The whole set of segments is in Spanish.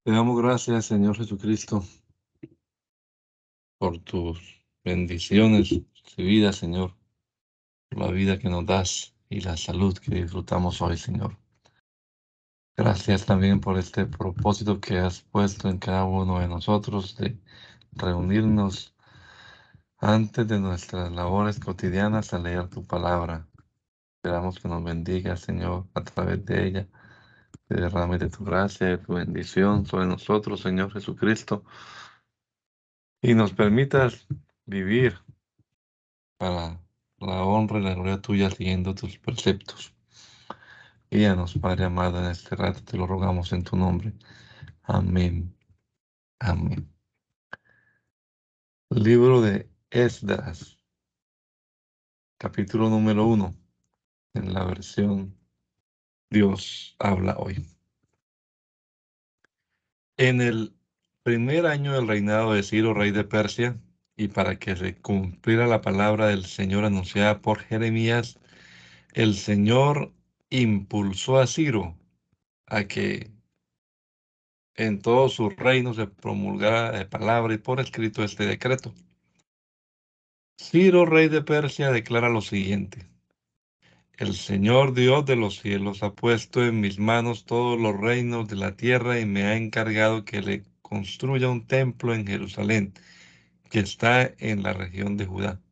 Te damos gracias, Señor Jesucristo, por tus bendiciones recibidas, Señor, por la vida que nos das y la salud que disfrutamos hoy, Señor. Gracias también por este propósito que has puesto en cada uno de nosotros de reunirnos antes de nuestras labores cotidianas a leer tu palabra. Esperamos que nos bendiga, Señor, a través de ella. Que derrame de tu gracia, de tu bendición sobre nosotros, Señor Jesucristo, y nos permitas vivir para la honra y la gloria tuya, siguiendo tus preceptos. Guíanos, Padre amado, en este rato, te lo rogamos en tu nombre. Amén. Amén. Libro de Esdras, capítulo número 1, en la versión Dios habla hoy. En el primer año del reinado de Ciro, rey de Persia, y para que se cumpliera la palabra del Señor anunciada por Jeremías, el Señor impulsó a Ciro a que en todo su reino se promulgara de palabra y por escrito este decreto. Ciro, rey de Persia, declara lo siguiente: el Señor Dios de los cielos ha puesto en mis manos todos los reinos de la tierra y me ha encargado que le construya un templo en Jerusalén, que está en la región de Judá.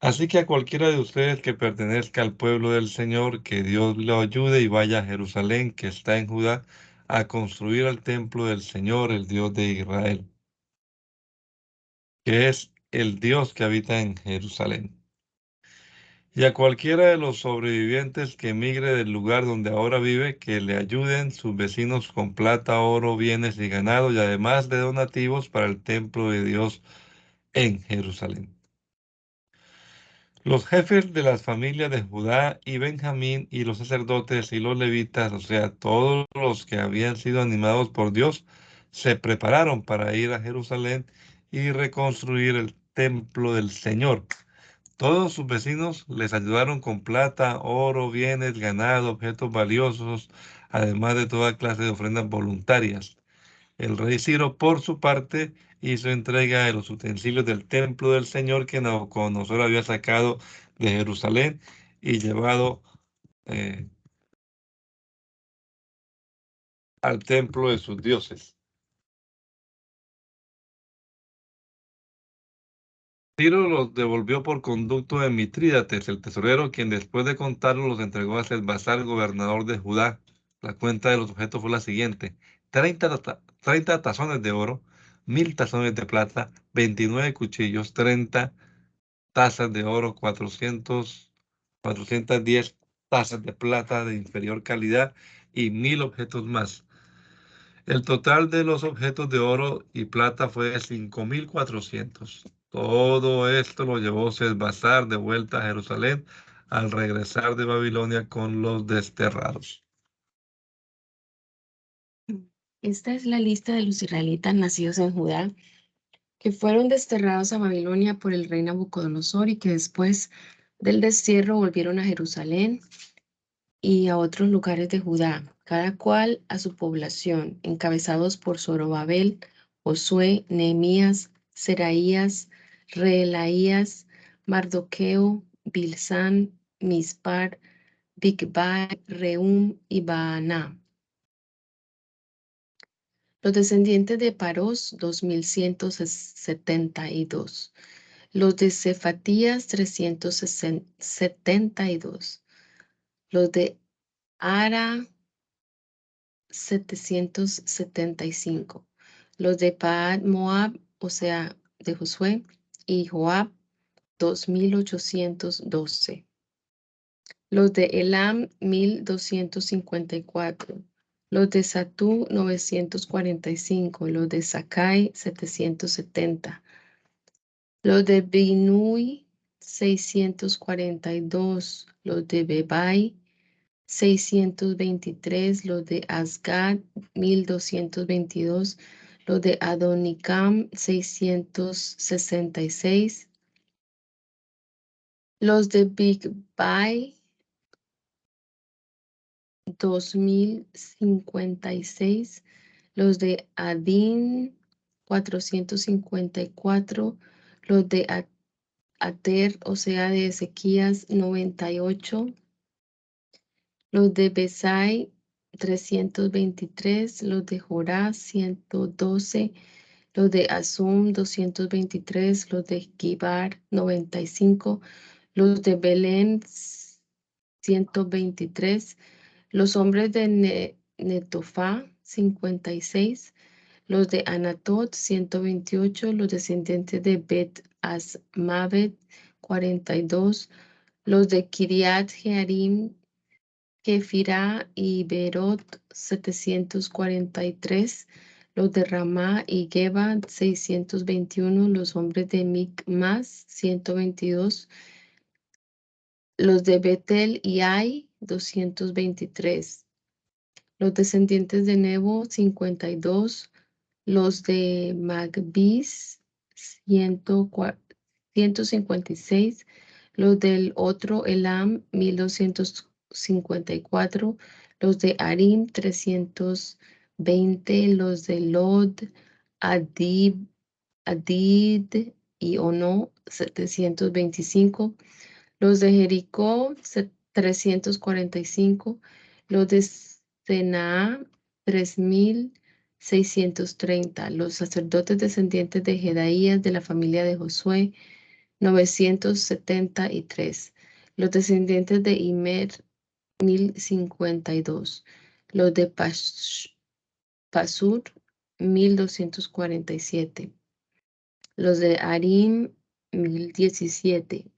Así que a cualquiera de ustedes que pertenezca al pueblo del Señor, que Dios lo ayude y vaya a Jerusalén, que está en Judá, a construir el templo del Señor, el Dios de Israel, que es el Dios que habita en Jerusalén. Y a cualquiera de los sobrevivientes que emigre del lugar donde ahora vive, que le ayuden sus vecinos con plata, oro, bienes y ganado, y además de donativos para el templo de Dios en Jerusalén. Los jefes de las familias de Judá y Benjamín y los sacerdotes y los levitas, o sea, todos los que habían sido animados por Dios, se prepararon para ir a Jerusalén y reconstruir el templo del Señor. Todos sus vecinos les ayudaron con plata, oro, bienes, ganado, objetos valiosos, además de toda clase de ofrendas voluntarias. El rey Ciro, por su parte, hizo entrega de los utensilios del templo del Señor que Nabucodonosor había sacado de Jerusalén y llevado eh, al templo de sus dioses. Ciro los devolvió por conducto de Mitrídates, el tesorero, quien después de contarlos los entregó a Sesbazar, gobernador de Judá. La cuenta de los objetos fue la siguiente: 30 tazones de oro, 1000 tazones de plata, 29 cuchillos, 30 tazas de oro, 410 tazas de plata de inferior calidad y 1000 objetos más. El total de los objetos de oro y plata fue de 5400. Todo esto lo llevó Sesbazar de vuelta a Jerusalén al regresar de Babilonia con los desterrados. Esta es la lista de los israelitas nacidos en Judá, que fueron desterrados a Babilonia por el rey Nabucodonosor y que después del destierro volvieron a Jerusalén y a otros lugares de Judá, cada cual a su población, encabezados por Zorobabel, Josué, Nehemías, Seraías, Reelaías, Mardoqueo, Bilsán, Mispar, Bigvai, Reum y Baaná. Los descendientes de Parós, 2172. Los de Cefatías, 372. Los de Ara, 775. Los de Paad Moab, o sea, de Josué, y Joab, 2812. Los de Elam, 1254. Los de Satú, 945. Los de Sakai, 770. Los de Binui, 642. Los de Bebai, 623. Los de Asgad, 1222. Los de Adonicam, 666. Los de Bigvai, 2056. los de Adín 454, los de Ater, o sea, de Ezequías 98, los de Besai 323, los de Jorá 112, los de Azum 223, los de Gibar 95, los de Belén 123, los hombres de Netofá 56, los de Anatot 128, los descendientes de Bet Asmavet 42, los de Kiriat Jearim, Kefirá y Berot 743, los de Ramá y Geba 621, los hombres de Micmas 122, los de Betel y Ai 223, los descendientes de Nebo 52, los de Magbis 156, los del otro Elam 1254, los de Arim 320, los de Lod, Adid y Ono 725, los de Jericó 345, los de Senaa 3630, los sacerdotes descendientes de Jedaías de la familia de Josué 973, los descendientes de Imer 1052, los de Pasur 1247, los de Arim 1017.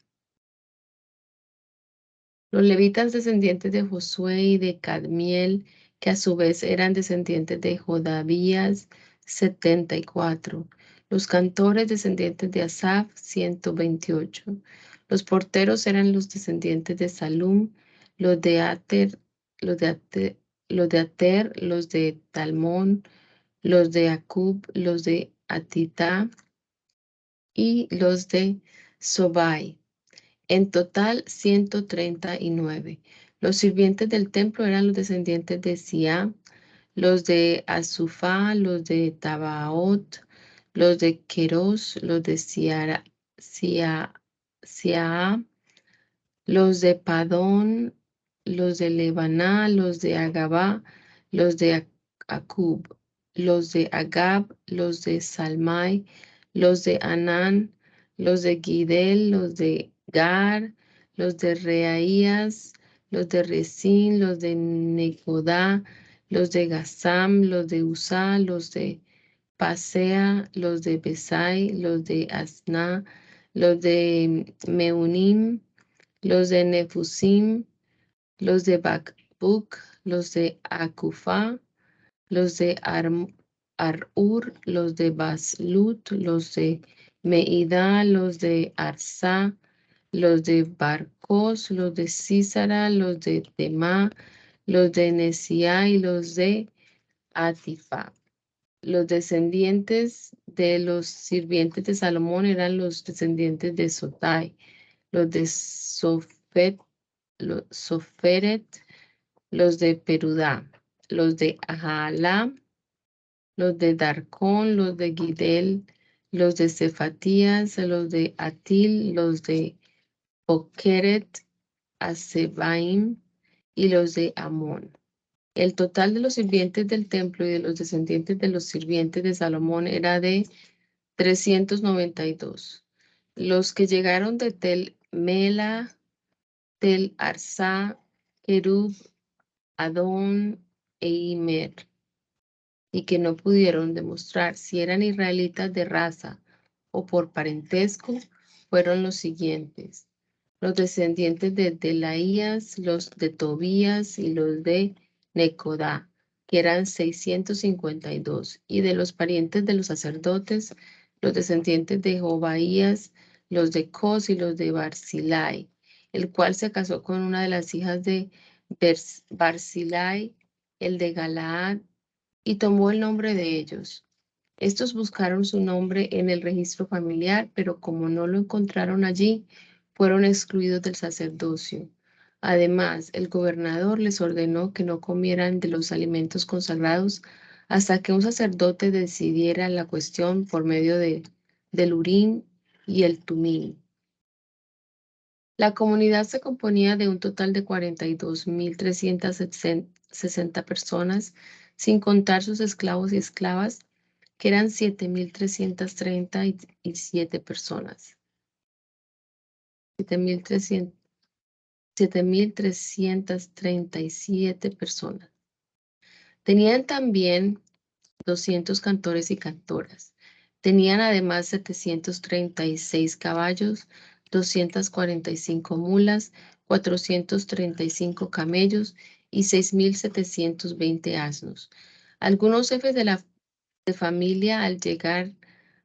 Los levitas descendientes de Josué y de Cadmiel, que a su vez eran descendientes de Jodavías, 74. Los cantores descendientes de Asaf, 128. Los porteros eran los descendientes de Salum, los de Ater, los de Talmón, los de Acub, los de Atitá y los de Sobai. En total, 139. Los sirvientes del templo eran los descendientes de Sia, los de Azufá, los de Tabaot, los de Queros, los de Sia, los de Padón, los de Lebaná, los de Agabá, los de Acub, los de Agab, los de Salmai, los de Anán, los de Gidel, los de Gar, los de Reaías, los de Resín, los de Necodá, los de Gazam, los de Usá, los de Pasea, los de Besai, los de Asna, los de Meunim, los de Nefusim, los de Bakbuk, los de Akufá, los de Arur, los de Baslut, los de Meida, los de Arsa, los de Barcos, los de Císara, los de Temá, los de Nesia y los de Atifa. Los descendientes de los sirvientes de Salomón eran los descendientes de Sotai, los de Soferet, los de Perudá, los de Ajalá, los de Darcón, los de Gidel, los de Cefatías, los de Atil, los de Pokeret, Asebaim y los de Amón. El total de los sirvientes del templo y de los descendientes de los sirvientes de Salomón era de 392. Los que llegaron de Tel Mela, Tel Arsa, Kerub, Adón e Imer, y que no pudieron demostrar si eran israelitas de raza o por parentesco, fueron los siguientes: los descendientes de Delaías, los de Tobías y los de Necodá, que eran 652, y de los parientes de los sacerdotes, los descendientes de Jobaías, los de Cos y los de Barzilai, el cual se casó con una de las hijas de Barzilai, el de Galaad, y tomó el nombre de ellos. Estos buscaron su nombre en el registro familiar, pero como no lo encontraron allí, fueron excluidos del sacerdocio. Además, el gobernador les ordenó que no comieran de los alimentos consagrados hasta que un sacerdote decidiera la cuestión por medio del Urim y el Tumim. La comunidad se componía de un total de 42.360 personas, sin contar sus esclavos y esclavas, que eran 7.337 personas. 7.337 personas. Tenían también 200 cantores y cantoras. Tenían además 736 caballos, 245 mulas, 435 camellos y 6.720 asnos. Algunos jefes de familia, al llegar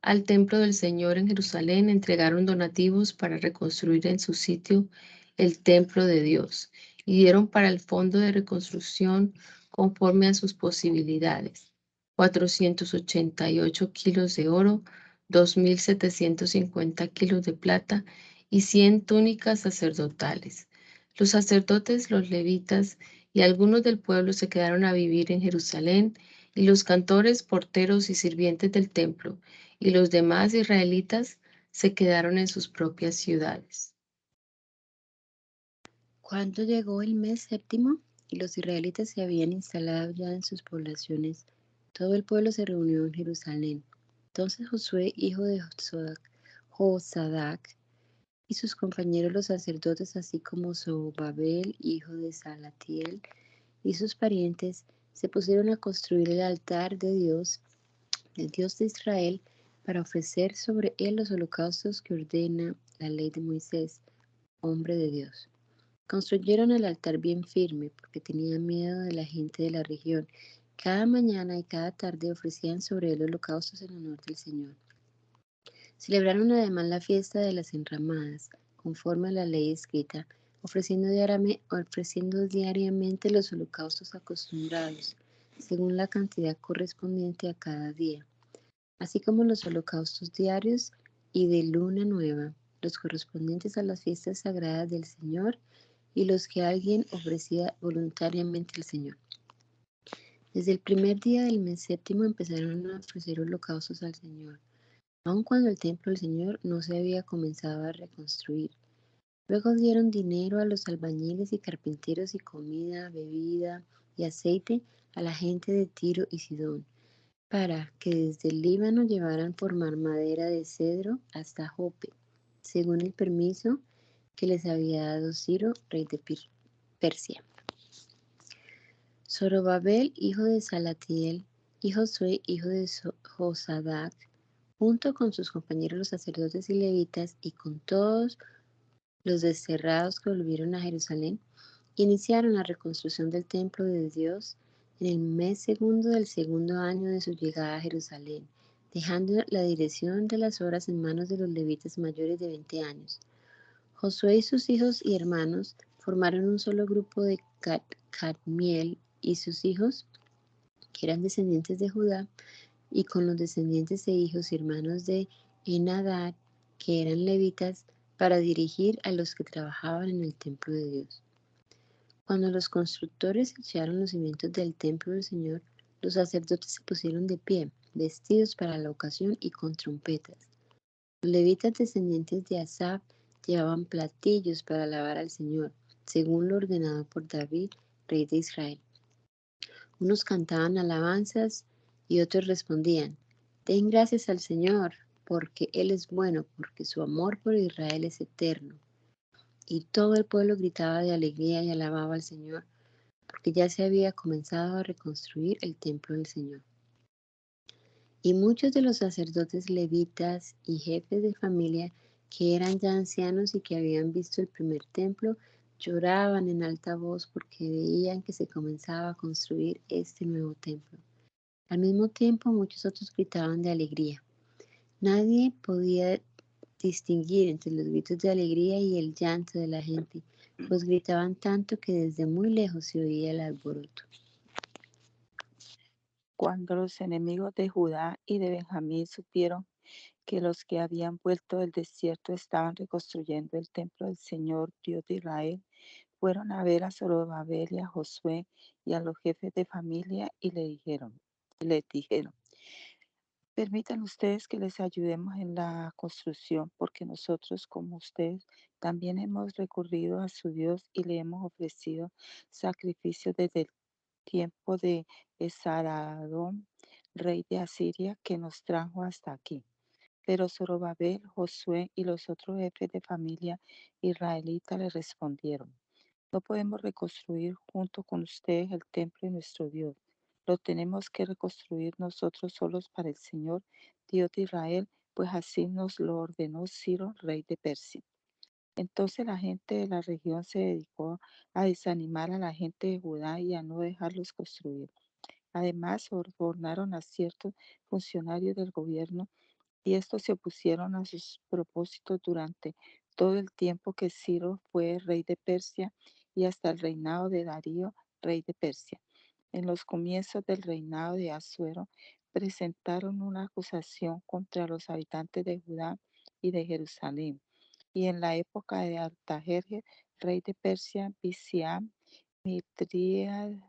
al templo del Señor en Jerusalén, entregaron donativos para reconstruir en su sitio el templo de Dios y dieron para el fondo de reconstrucción conforme a sus posibilidades: 488 kilos de oro, 2.750 kilos de plata y 100 túnicas sacerdotales. Los sacerdotes, los levitas y algunos del pueblo se quedaron a vivir en Jerusalén, y los cantores, porteros y sirvientes del templo y los demás israelitas se quedaron en sus propias ciudades. Cuando llegó el mes séptimo y los israelitas se habían instalado ya en sus poblaciones, todo el pueblo se reunió en Jerusalén. Entonces Josué, hijo de Josadac, y sus compañeros los sacerdotes, así como Zorobabel, hijo de Salatiel, y sus parientes, se pusieron a construir el altar de Dios, el Dios de Israel, para ofrecer sobre él los holocaustos que ordena la ley de Moisés, hombre de Dios. Construyeron el altar bien firme porque tenían miedo de la gente de la región. Cada mañana y cada tarde ofrecían sobre él holocaustos en honor del Señor. Celebraron además la fiesta de las enramadas, conforme a la ley escrita, ofreciendo diariamente los holocaustos acostumbrados, según la cantidad correspondiente a cada día, así como los holocaustos diarios y de luna nueva, los correspondientes a las fiestas sagradas del Señor y los que alguien ofrecía voluntariamente al Señor. Desde el primer día del mes séptimo empezaron a ofrecer holocaustos al Señor, aun cuando el templo del Señor no se había comenzado a reconstruir. Luego dieron dinero a los albañiles y carpinteros y comida, bebida y aceite a la gente de Tiro y Sidón, para que desde el Líbano llevaran por mar madera de cedro hasta Jope, según el permiso que les había dado Ciro, rey de Persia. Zorobabel, hijo de Salatiel, y Josué, hijo de Josadac, junto con sus compañeros los sacerdotes y levitas, y con todos los desterrados que volvieron a Jerusalén, iniciaron la reconstrucción del templo de Dios en el mes segundo del segundo año de su llegada a Jerusalén, dejando la dirección de las obras en manos de los levitas mayores de 20 años. Josué y sus hijos y hermanos formaron un solo grupo de Cadmiel y sus hijos, que eran descendientes de Judá, y con los descendientes e hijos y hermanos de Enadad, que eran levitas, para dirigir a los que trabajaban en el templo de Dios. Cuando los constructores echaron los cimientos del templo del Señor, los sacerdotes se pusieron de pie, vestidos para la ocasión y con trompetas. Los levitas descendientes de Asaf llevaban platillos para alabar al Señor, según lo ordenado por David, rey de Israel. Unos cantaban alabanzas y otros respondían: Den gracias al Señor, porque Él es bueno, porque su amor por Israel es eterno. Y todo el pueblo gritaba de alegría y alababa al Señor, porque ya se había comenzado a reconstruir el templo del Señor. Y muchos de los sacerdotes levitas y jefes de familia, que eran ya ancianos y que habían visto el primer templo, lloraban en alta voz porque veían que se comenzaba a construir este nuevo templo. Al mismo tiempo, muchos otros gritaban de alegría. Nadie podía distinguir entre los gritos de alegría y el llanto de la gente, pues gritaban tanto que desde muy lejos se oía el alboroto. Cuando los enemigos de Judá y de Benjamín supieron que los que habían vuelto del desierto estaban reconstruyendo el templo del Señor, Dios de Israel, fueron a ver a Zorobabel y a Josué y a los jefes de familia y le dijeron: Les dijeron: permitan ustedes que les ayudemos en la construcción, porque nosotros, como ustedes, también hemos recurrido a su Dios y le hemos ofrecido sacrificios desde el tiempo de Esaradón, rey de Asiria, que nos trajo hasta aquí. Pero Zorobabel, Josué y los otros jefes de familia israelita le respondieron: no podemos reconstruir junto con ustedes el templo de nuestro Dios. Lo tenemos que reconstruir nosotros solos para el Señor, Dios de Israel, pues así nos lo ordenó Ciro, rey de Persia. Entonces la gente de la región se dedicó a desanimar a la gente de Judá y a no dejarlos construir. Además, sobornaron a ciertos funcionarios del gobierno y estos se opusieron a sus propósitos durante todo el tiempo que Ciro fue rey de Persia y hasta el reinado de Darío, rey de Persia. En los comienzos del reinado de Asuero, presentaron una acusación contra los habitantes de Judá y de Jerusalén. Y en la época de Artajerjes, rey de Persia, Bisiam, Mitrídate,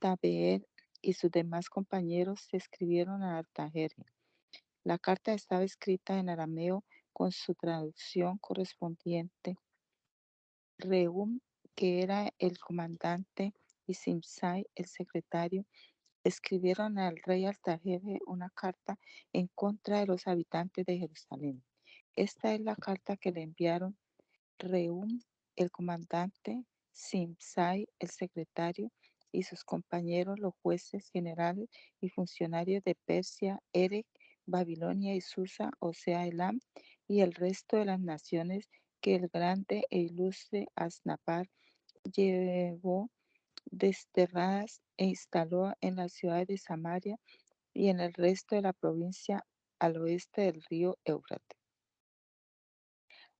Tabeel y sus demás compañeros escribieron a Artajerjes. La carta estaba escrita en arameo con su traducción correspondiente. Rehum, que era el comandante, y Simsai, el secretario, escribieron al rey Artajerjes una carta en contra de los habitantes de Jerusalén. Esta es la carta que le enviaron Rehum, el comandante, Simsai, el secretario, y sus compañeros, los jueces generales y funcionarios de Persia, Erech, Babilonia y Susa, o sea, Elam, y el resto de las naciones que el grande e ilustre Asnapar llevó desterradas e instaló en las ciudades de Samaria y en el resto de la provincia al oeste del río Éufrates.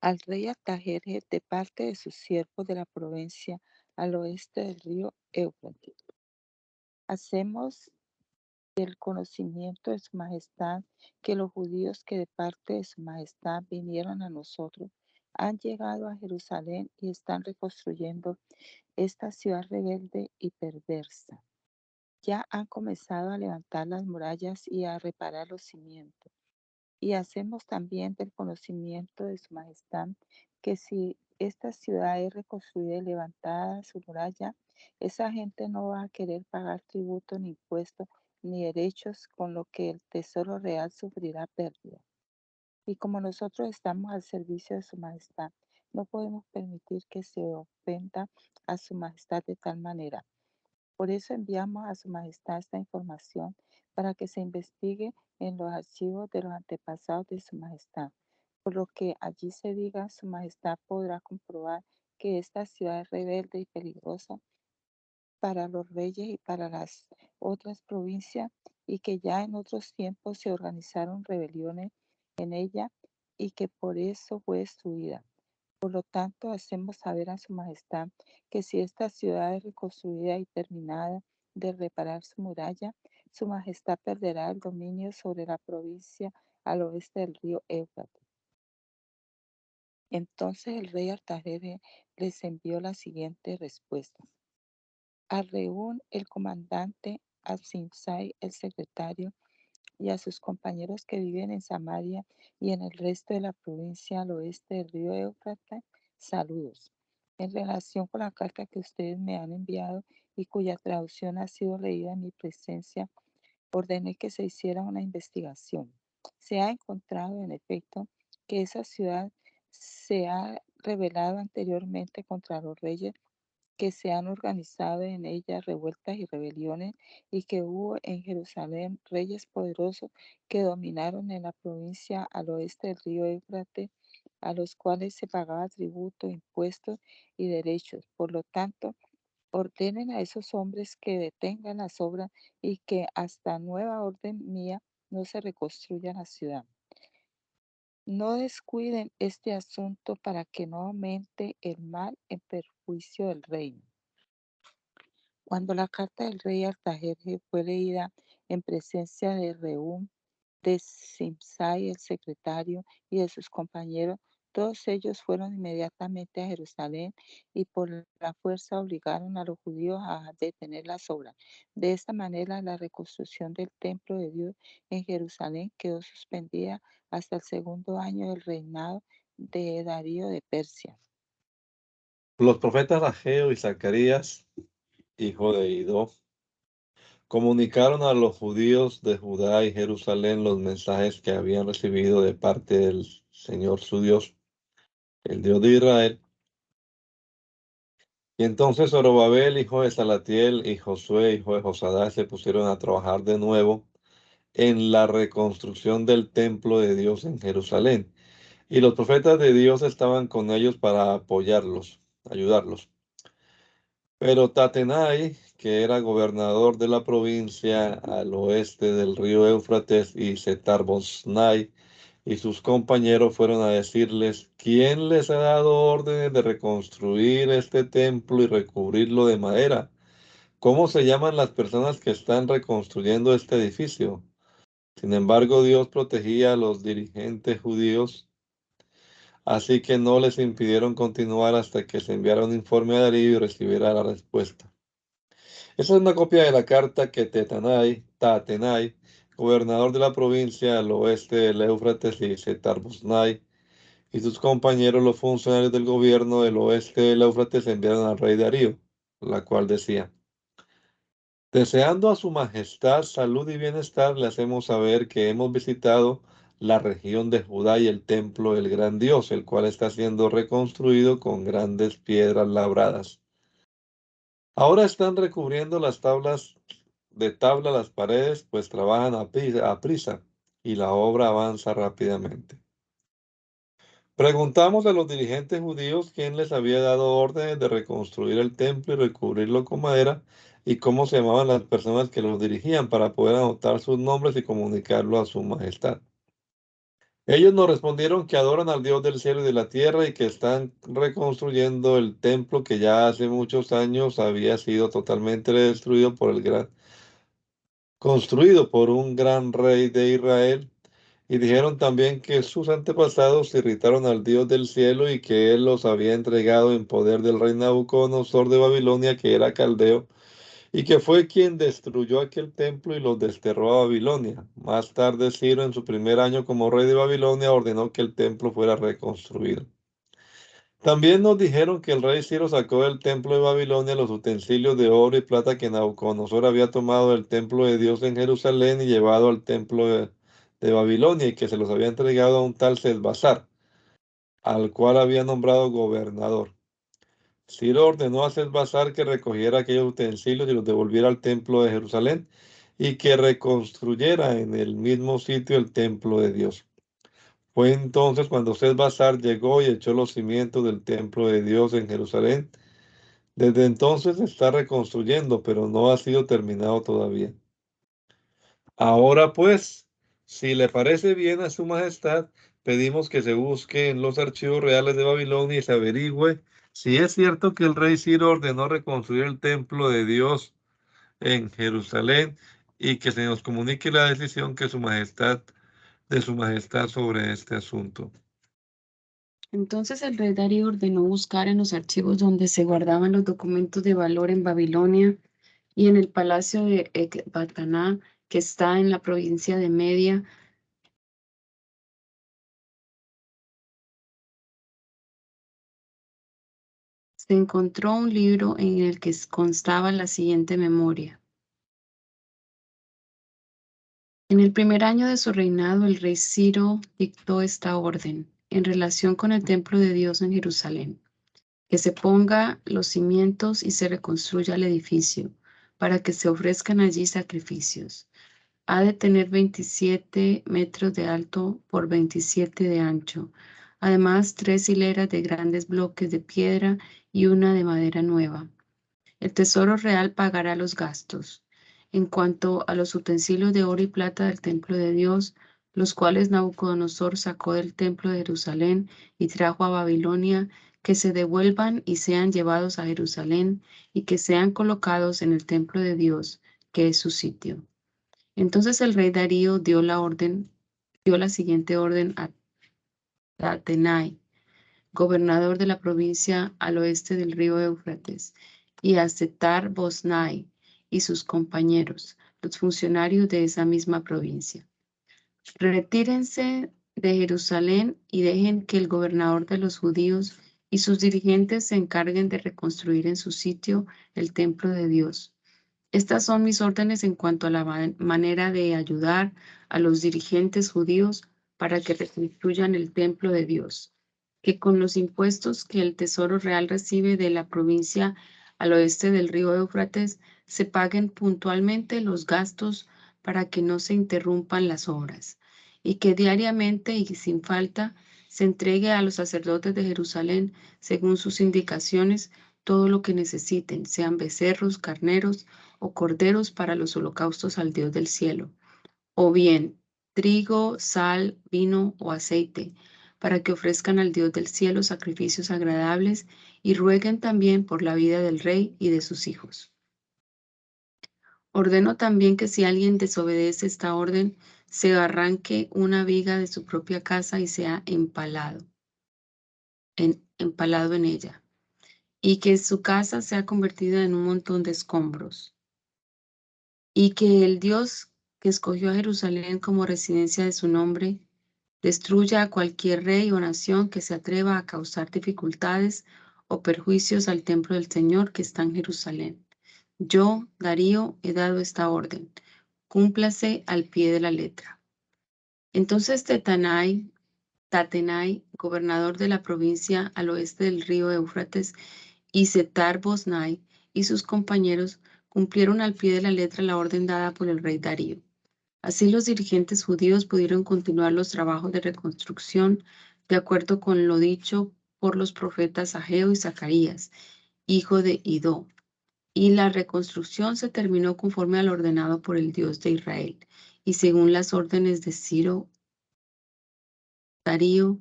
Al rey Artajerjes de parte de sus siervos de la provincia al oeste del río Éufrates. Hacemos del conocimiento de su majestad que los judíos que de parte de su majestad vinieron a nosotros han llegado a Jerusalén y están reconstruyendo esta ciudad rebelde y perversa. Ya han comenzado a levantar las murallas y a reparar los cimientos. Y hacemos también del conocimiento de su majestad que si esta ciudad es reconstruida y levantada su muralla, esa gente no va a querer pagar tributo ni impuestos ni derechos, con lo que el tesoro real sufrirá pérdida. Y como nosotros estamos al servicio de su majestad, no podemos permitir que se ofenda a su majestad de tal manera. Por eso enviamos a su majestad esta información para que se investigue en los archivos de los antepasados de su majestad. Por lo que allí se diga, su majestad podrá comprobar que esta ciudad es rebelde y peligrosa para los reyes y para las otras provincias, y que ya en otros tiempos se organizaron rebeliones en ella y que por eso fue destruida. Por lo tanto, hacemos saber a su majestad que si esta ciudad es reconstruida y terminada de reparar su muralla, su majestad perderá el dominio sobre la provincia al oeste del río Éufrates. Entonces el rey Artajerjes les envió la siguiente respuesta: a Rehum, el comandante, a Simsai, el secretario, y a sus compañeros que viven en Samaria y en el resto de la provincia al oeste del río Éufrates, saludos. En relación con la carta que ustedes me han enviado y cuya traducción ha sido leída en mi presencia, ordené que se hiciera una investigación. Se ha encontrado, en efecto, que esa ciudad se ha rebelado anteriormente contra los reyes, que se han organizado en ella revueltas y rebeliones, y que hubo en Jerusalén reyes poderosos que dominaron en la provincia al oeste del río Éufrates, a los cuales se pagaba tributo, impuestos y derechos. Por lo tanto, ordenen a esos hombres que detengan las obras y que hasta nueva orden mía no se reconstruya la ciudad. No descuiden este asunto para que no aumente el mal en perjuicio del reino. Cuando la carta del rey Artajerjes fue leída en presencia de Rehum, de Simsai, el secretario, y de sus compañeros, Todos ellos fueron inmediatamente a Jerusalén y por la fuerza obligaron a los judíos a detener las obras. De esta manera, la reconstrucción del templo de Dios en Jerusalén quedó suspendida hasta el segundo año del reinado de Darío de Persia. Los profetas Ageo y Zacarías, hijo de Idó, comunicaron a los judíos de Judá y Jerusalén los mensajes que habían recibido de parte del Señor su Dios, el Dios de Israel. Y entonces Zorobabel, hijo de Salatiel, y Josué, hijo de Josadá, se pusieron a trabajar de nuevo en la reconstrucción del templo de Dios en Jerusalén. Y los profetas de Dios estaban con ellos para apoyarlos, ayudarlos. Pero Tatenai, que era gobernador de la provincia al oeste del río Éufrates, y Setar-Boznai y sus compañeros fueron a decirles: ¿quién les ha dado órdenes de reconstruir este templo y recubrirlo de madera? ¿Cómo se llaman las personas que están reconstruyendo este edificio? Sin embargo, Dios protegía a los dirigentes judíos, así que no les impidieron continuar hasta que se enviara un informe a Darío y recibiera la respuesta. Esa es una copia de la carta que Tatenai, gobernador de la provincia al oeste del Éufrates, y Setar-Boznai y sus compañeros, los funcionarios del gobierno del oeste del Éufrates, enviaron al rey Darío, la cual decía: deseando a su majestad salud y bienestar, le hacemos saber que hemos visitado la región de Judá y el templo del gran Dios, el cual está siendo reconstruido con grandes piedras labradas. Ahora están recubriendo las tablas las paredes, pues trabajan a prisa y la obra avanza rápidamente. Preguntamos a los dirigentes judíos quién les había dado órdenes de reconstruir el templo y recubrirlo con madera, y cómo se llamaban las personas que los dirigían, para poder anotar sus nombres y comunicarlo a su majestad. Ellos nos respondieron que adoran al Dios del cielo y de la tierra y que están reconstruyendo el templo que ya hace muchos años había sido totalmente destruido construido por un gran rey de Israel. Y dijeron también que sus antepasados irritaron al Dios del cielo y que él los había entregado en poder del rey Nabucodonosor de Babilonia, que era caldeo, y que fue quien destruyó aquel templo y los desterró a Babilonia. Más tarde, Ciro, en su primer año como rey de Babilonia, ordenó que el templo fuera reconstruido. También nos dijeron que el rey Ciro sacó del templo de Babilonia los utensilios de oro y plata que Nabucodonosor había tomado del templo de Dios en Jerusalén y llevado al templo de Babilonia, y que se los había entregado a un tal Sesbazar, al cual había nombrado gobernador. Ciro ordenó a Sesbazar que recogiera aquellos utensilios y los devolviera al templo de Jerusalén, y que reconstruyera en el mismo sitio el templo de Dios. Fue entonces cuando Sesbazar llegó y echó los cimientos del templo de Dios en Jerusalén. Desde entonces se está reconstruyendo, pero no ha sido terminado todavía. Ahora pues, si le parece bien a su majestad, pedimos que se busque en los archivos reales de Babilonia y se averigüe si es cierto que el rey Ciro ordenó reconstruir el templo de Dios en Jerusalén, y que se nos comunique la decisión de su majestad sobre este asunto. Entonces el rey Darío ordenó buscar en los archivos donde se guardaban los documentos de valor en Babilonia y en el palacio de Ecbatana, que está en la provincia de Media. Se encontró un libro en el que constaba la siguiente memoria. En el primer año de su reinado, el rey Ciro dictó esta orden en relación con el templo de Dios en Jerusalén: que se ponga los cimientos y se reconstruya el edificio, para que se ofrezcan allí sacrificios. Ha de tener 27 metros de alto por 27 de ancho. Además, 3 hileras de grandes bloques de piedra y una de madera nueva. El tesoro real pagará los gastos. En cuanto a los utensilios de oro y plata del templo de Dios, los cuales Nabucodonosor sacó del templo de Jerusalén y trajo a Babilonia, que se devuelvan y sean llevados a Jerusalén y que sean colocados en el templo de Dios, que es su sitio. Entonces el rey Darío dio la siguiente orden a Tatenai, gobernador de la provincia al oeste del río Éufrates, y a Setar-Boznai y sus compañeros, los funcionarios de esa misma provincia. Retírense de Jerusalén y dejen que el gobernador de los judíos y sus dirigentes se encarguen de reconstruir en su sitio el templo de Dios. Estas son mis órdenes en cuanto a la manera de ayudar a los dirigentes judíos para que reconstruyan el templo de Dios, que con los impuestos que el Tesoro Real recibe de la provincia al oeste del río Éufrates se paguen puntualmente los gastos para que no se interrumpan las obras, y que diariamente y sin falta se entregue a los sacerdotes de Jerusalén, según sus indicaciones, todo lo que necesiten, sean becerros, carneros o corderos para los holocaustos al Dios del cielo, o bien trigo, sal, vino o aceite, para que ofrezcan al Dios del cielo sacrificios agradables y rueguen también por la vida del rey y de sus hijos. Ordeno también que si alguien desobedece esta orden, se arranque una viga de su propia casa y sea empalado en ella, y que su casa sea convertida en un montón de escombros, y que el Dios que escogió a Jerusalén como residencia de su nombre, destruya a cualquier rey o nación que se atreva a causar dificultades o perjuicios al templo del Señor que está en Jerusalén. Yo, Darío, he dado esta orden. Cúmplase al pie de la letra. Entonces Tatenai, gobernador de la provincia al oeste del río Éufrates, y Setar-Boznai y sus compañeros cumplieron al pie de la letra la orden dada por el rey Darío. Así los dirigentes judíos pudieron continuar los trabajos de reconstrucción de acuerdo con lo dicho por los profetas Ageo y Zacarías, hijo de Idó, y la reconstrucción se terminó conforme al ordenado por el Dios de Israel y según las órdenes de Ciro, Darío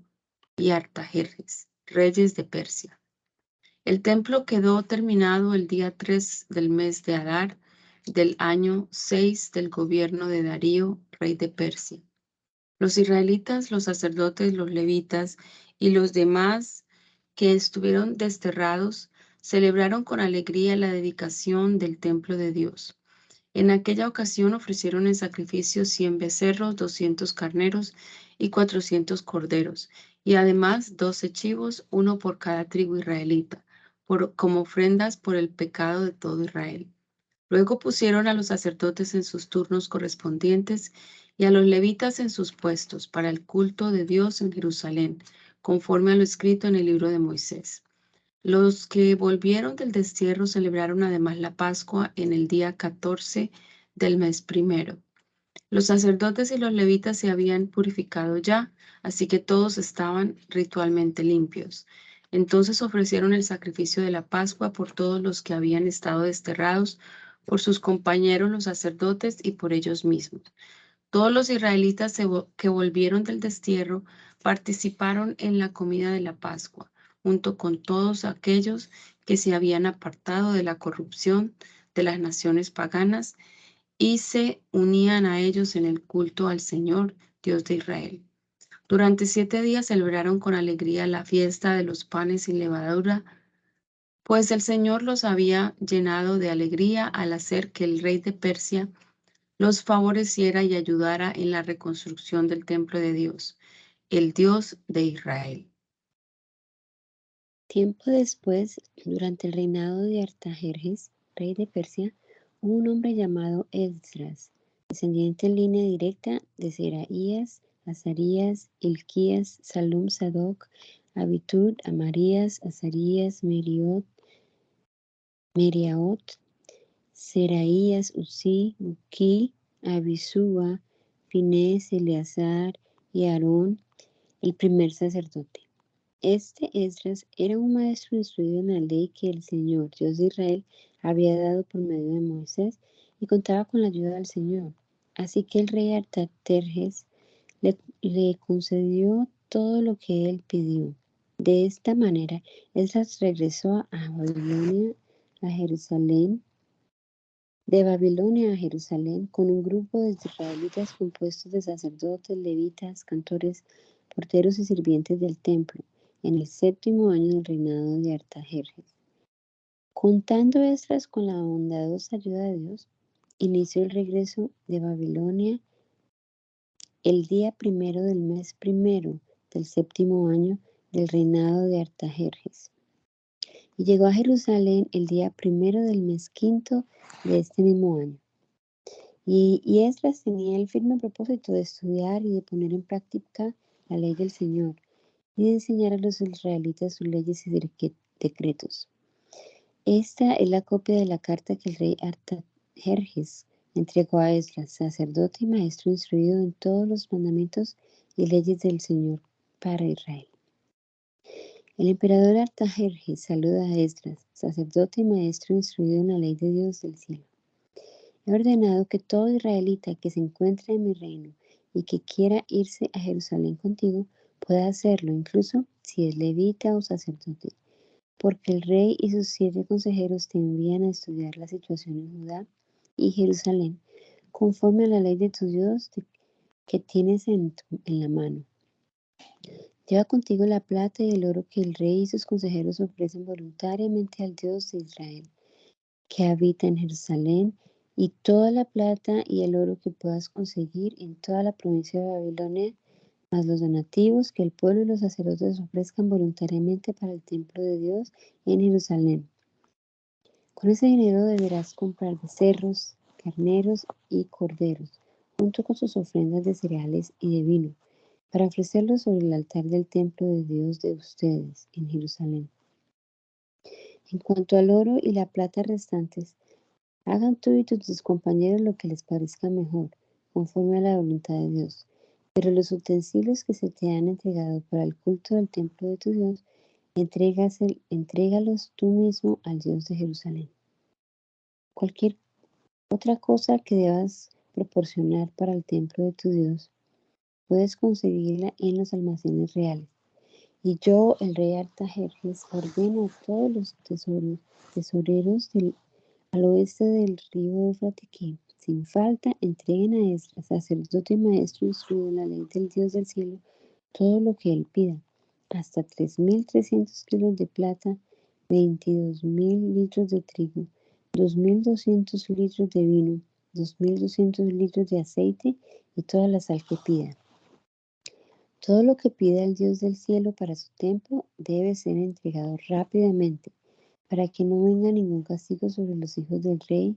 y Artajerjes, reyes de Persia. El templo quedó terminado el día 3 del mes de Adar del año 6 del gobierno de Darío, rey de Persia. Los israelitas, los sacerdotes, los levitas y los demás que estuvieron desterrados celebraron con alegría la dedicación del templo de Dios. En aquella ocasión ofrecieron en sacrificio 100 becerros, 200 carneros y 400 corderos, y además 12 chivos, uno por cada tribu israelita, como ofrendas por el pecado de todo Israel. Luego pusieron a los sacerdotes en sus turnos correspondientes y a los levitas en sus puestos para el culto de Dios en Jerusalén, conforme a lo escrito en el libro de Moisés. Los que volvieron del destierro celebraron además la Pascua en el día 14 del mes primero. Los sacerdotes y los levitas se habían purificado ya, así que todos estaban ritualmente limpios. Entonces ofrecieron el sacrificio de la Pascua por todos los que habían estado desterrados, por sus compañeros los sacerdotes y por ellos mismos. Todos los israelitas que volvieron del destierro participaron en la comida de la Pascua, junto con todos aquellos que se habían apartado de la corrupción de las naciones paganas y se unían a ellos en el culto al Señor, Dios de Israel. Durante 7 días celebraron con alegría la fiesta de los panes sin levadura, pues el Señor los había llenado de alegría al hacer que el rey de Persia los favoreciera y ayudara en la reconstrucción del templo de Dios, el Dios de Israel. Tiempo después, durante el reinado de Artajerjes, rey de Persia, hubo un hombre llamado Esdras, descendiente en línea directa de Seraías, Azarías, Hilquías, Salum, Sadoc, Abitud, Amarías, Azarías, Meriaot, Seraías, Uzí, Buquí, Abisúa, Finés, Eleazar y Aarón, el primer sacerdote. Este Esdras era un maestro instruido en la ley que el Señor, Dios de Israel, había dado por medio de Moisés y contaba con la ayuda del Señor. Así que el rey Artajerjes le concedió todo lo que él pidió. De esta manera, Esdras regresó a Babilonia, a Jerusalén, de Babilonia a Jerusalén con un grupo de israelitas compuestos de sacerdotes, levitas, cantores, porteros y sirvientes del templo, en el 7º año del reinado de Artajerjes. Contando Esdras con la bondadosa ayuda de Dios, inició el regreso de Babilonia el día primero del mes primero del 7º año del reinado de Artajerjes. Y llegó a Jerusalén el día primero del mes quinto de este mismo año. Y Esdras tenía el firme propósito de estudiar y de poner en práctica la ley del Señor y de enseñar a los israelitas sus leyes y decretos. Esta es la copia de la carta que el rey Artajerjes entregó a Esdras, sacerdote y maestro instruido en todos los mandamientos y leyes del Señor para Israel. El emperador Artajerjes saluda a Esdras, sacerdote y maestro instruido en la ley de Dios del cielo. He ordenado que todo israelita que se encuentre en mi reino y que quiera irse a Jerusalén contigo pueda hacerlo, incluso si es levita o sacerdote, porque el rey y sus 7 consejeros te envían a estudiar la situación en Judá y Jerusalén, conforme a la ley de tu Dios que tienes en la mano. Lleva contigo la plata y el oro que el rey y sus consejeros ofrecen voluntariamente al Dios de Israel, que habita en Jerusalén, y toda la plata y el oro que puedas conseguir en toda la provincia de Babilonia, más los donativos que el pueblo y los sacerdotes ofrezcan voluntariamente para el templo de Dios en Jerusalén. Con ese dinero deberás comprar becerros, carneros y corderos, junto con sus ofrendas de cereales y de vino, para ofrecerlos sobre el altar del templo de Dios de ustedes en Jerusalén. En cuanto al oro y la plata restantes, hagan tú y tus compañeros lo que les parezca mejor, conforme a la voluntad de Dios. Pero los utensilios que se te han entregado para el culto del templo de tu Dios, entrégalos tú mismo al Dios de Jerusalén. Cualquier otra cosa que debas proporcionar para el templo de tu Dios, puedes conseguirla en los almacenes reales. Y yo, el rey Artajerjes, ordeno a todos los tesoreros al oeste del río Éufrates que, sin falta, entreguen a Esdras, sacerdote y maestro instruido en la ley del Dios del cielo, todo lo que él pida, hasta 3.300 kilos de plata, 22.000 litros de trigo, 2.200 litros de vino, 2.200 litros de aceite y toda la sal que pida. Todo lo que pida el Dios del cielo para su templo debe ser entregado rápidamente, para que no venga ningún castigo sobre los hijos del rey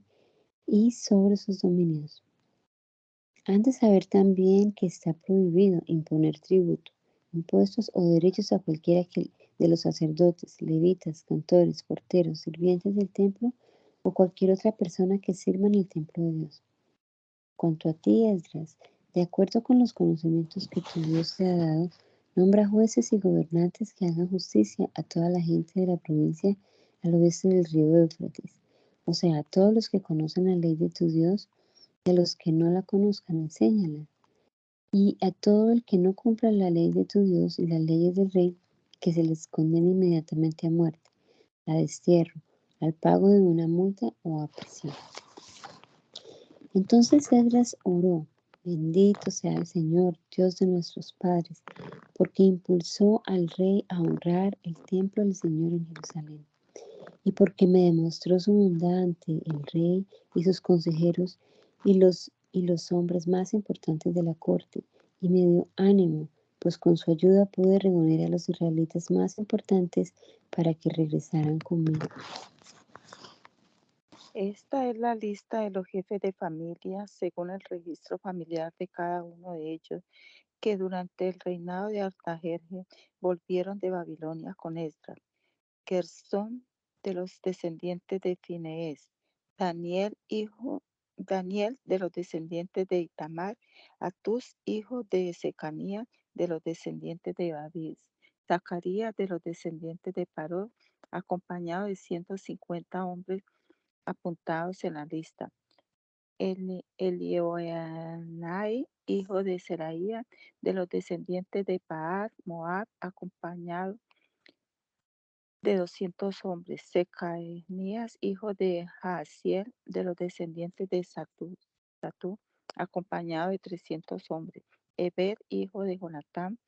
y sobre sus dominios. Han de saber también que está prohibido imponer tributo, impuestos o derechos a cualquiera de los sacerdotes, levitas, cantores, porteros, sirvientes del templo o cualquier otra persona que sirva en el templo de Dios. Cuanto a ti, Esdras, de acuerdo con los conocimientos que tu Dios te ha dado, nombra jueces y gobernantes que hagan justicia a toda la gente de la provincia al oeste del río Éufrates, o sea, a todos los que conocen la ley de tu Dios, y a los que no la conozcan, enséñala. Y a todo el que no cumpla la ley de tu Dios y las leyes del rey, que se les condene inmediatamente a muerte, a destierro, al pago de una multa o a prisión. Entonces Esdras oró: bendito sea el Señor, Dios de nuestros padres, porque impulsó al rey a honrar el templo del Señor en Jerusalén, y porque me demostró su bondad ante el rey y sus consejeros y los hombres más importantes de la corte, y me dio ánimo, pues con su ayuda pude reunir a los israelitas más importantes para que regresaran conmigo. Esta es la lista de los jefes de familia según el registro familiar de cada uno de ellos, que durante el reinado de Artajerjes volvieron de Babilonia con Esdras. Gersón, de los descendientes de Finees; Daniel de los descendientes de Itamar; Atús, hijo de Secanías, de los descendientes de David; Zacarías, de los descendientes de Paró, acompañado de 150 hombres apuntados en la lista; Elioenai, hijo de Seraía, de los descendientes de Pahat Moab, acompañado de 200 hombres; Secanías, hijo de Jaasiel, de los descendientes de Zatú, acompañado de 300 hombres; Eber, hijo de Jonatán,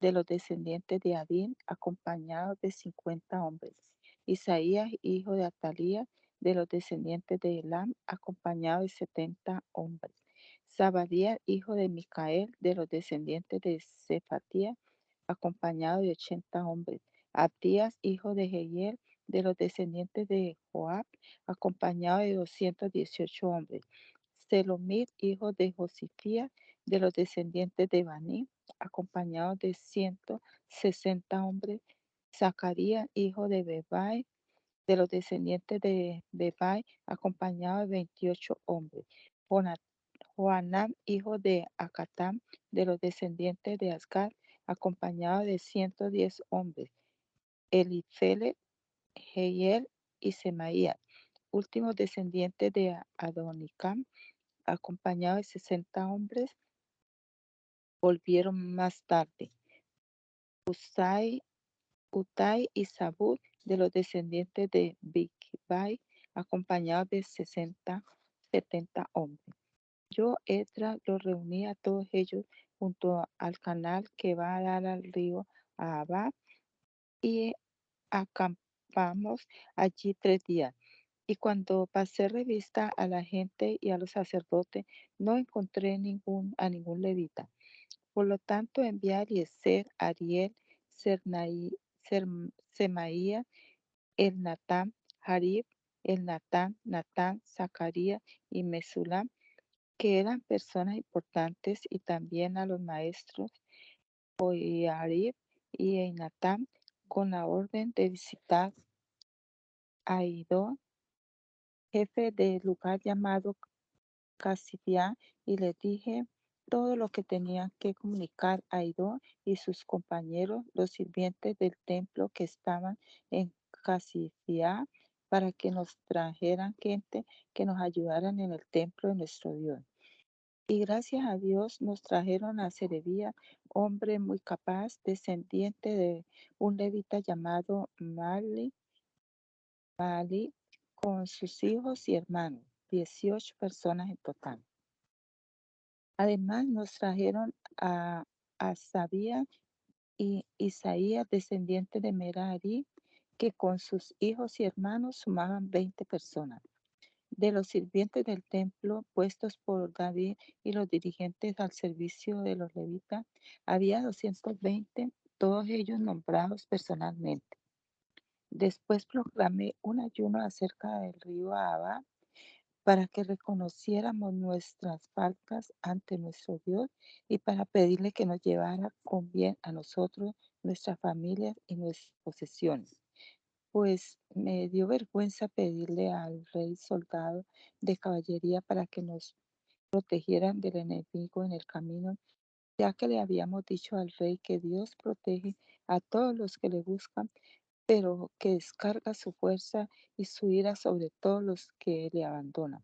de los descendientes de Adín, acompañado de 50 hombres. Isaías, hijo de Atalía, de los descendientes de Elam, acompañado de 70 hombres. Zabadías, hijo de Micael, de los descendientes de Cefatía, acompañado de 80 hombres. Abdías, hijo de Jehiel, de los descendientes de Joab, acompañado de 218 hombres. Selomit, hijo de Josifía, de los descendientes de Baní, acompañado de 160 hombres. Zacarías, hijo de Bebai, de los descendientes de Bebai, acompañado de 28 hombres. Joanán, hijo de Acatam, de los descendientes de Asgad, acompañado de 110 hombres. Elifelet, Jehiel y Semaías, últimos descendientes de Adonicam, acompañado de 60 hombres, volvieron más tarde. Utai y Sabud, de los descendientes de Bigvai, acompañados de 70 hombres. Yo, Esdras, los reuní a todos ellos junto al canal que va a dar al río Ahava y acampamos allí 3 días. Y cuando pasé revista a la gente y a los sacerdotes, no encontré a ningún levita. Por lo tanto, envié a Eliezer, Ariel, Semaía, el Natán, Jarib, el Natán, Zacarías y Mesulam, que eran personas importantes, y también a los maestros Joiarib y Einatán, con la orden de visitar a Idó, jefe del lugar llamado Casidiá, y les dije todo lo que tenían que comunicar a Idó y sus compañeros, los sirvientes del templo que estaban en Casidiá, para que nos trajeran gente que nos ayudaran en el templo de nuestro Dios. Y gracias a Dios nos trajeron a Serebía, hombre muy capaz, descendiente de un levita llamado Mali, con sus hijos y hermanos, 18 personas en total. Además nos trajeron a Asabía y Isaías, descendiente de Merari, que con sus hijos y hermanos sumaban 20 personas. De los sirvientes del templo puestos por David y los dirigentes al servicio de los levitas, había 220, todos ellos nombrados personalmente. Después proclamé un ayuno acerca del río Ahava, para que reconociéramos nuestras faltas ante nuestro Dios y para pedirle que nos llevara con bien a nosotros, nuestras familias y nuestras posesiones. Pues me dio vergüenza pedirle al rey soldado de caballería para que nos protegieran del enemigo en el camino, ya que le habíamos dicho al rey que Dios protege a todos los que le buscan, pero que descarga su fuerza y su ira sobre todos los que le abandonan.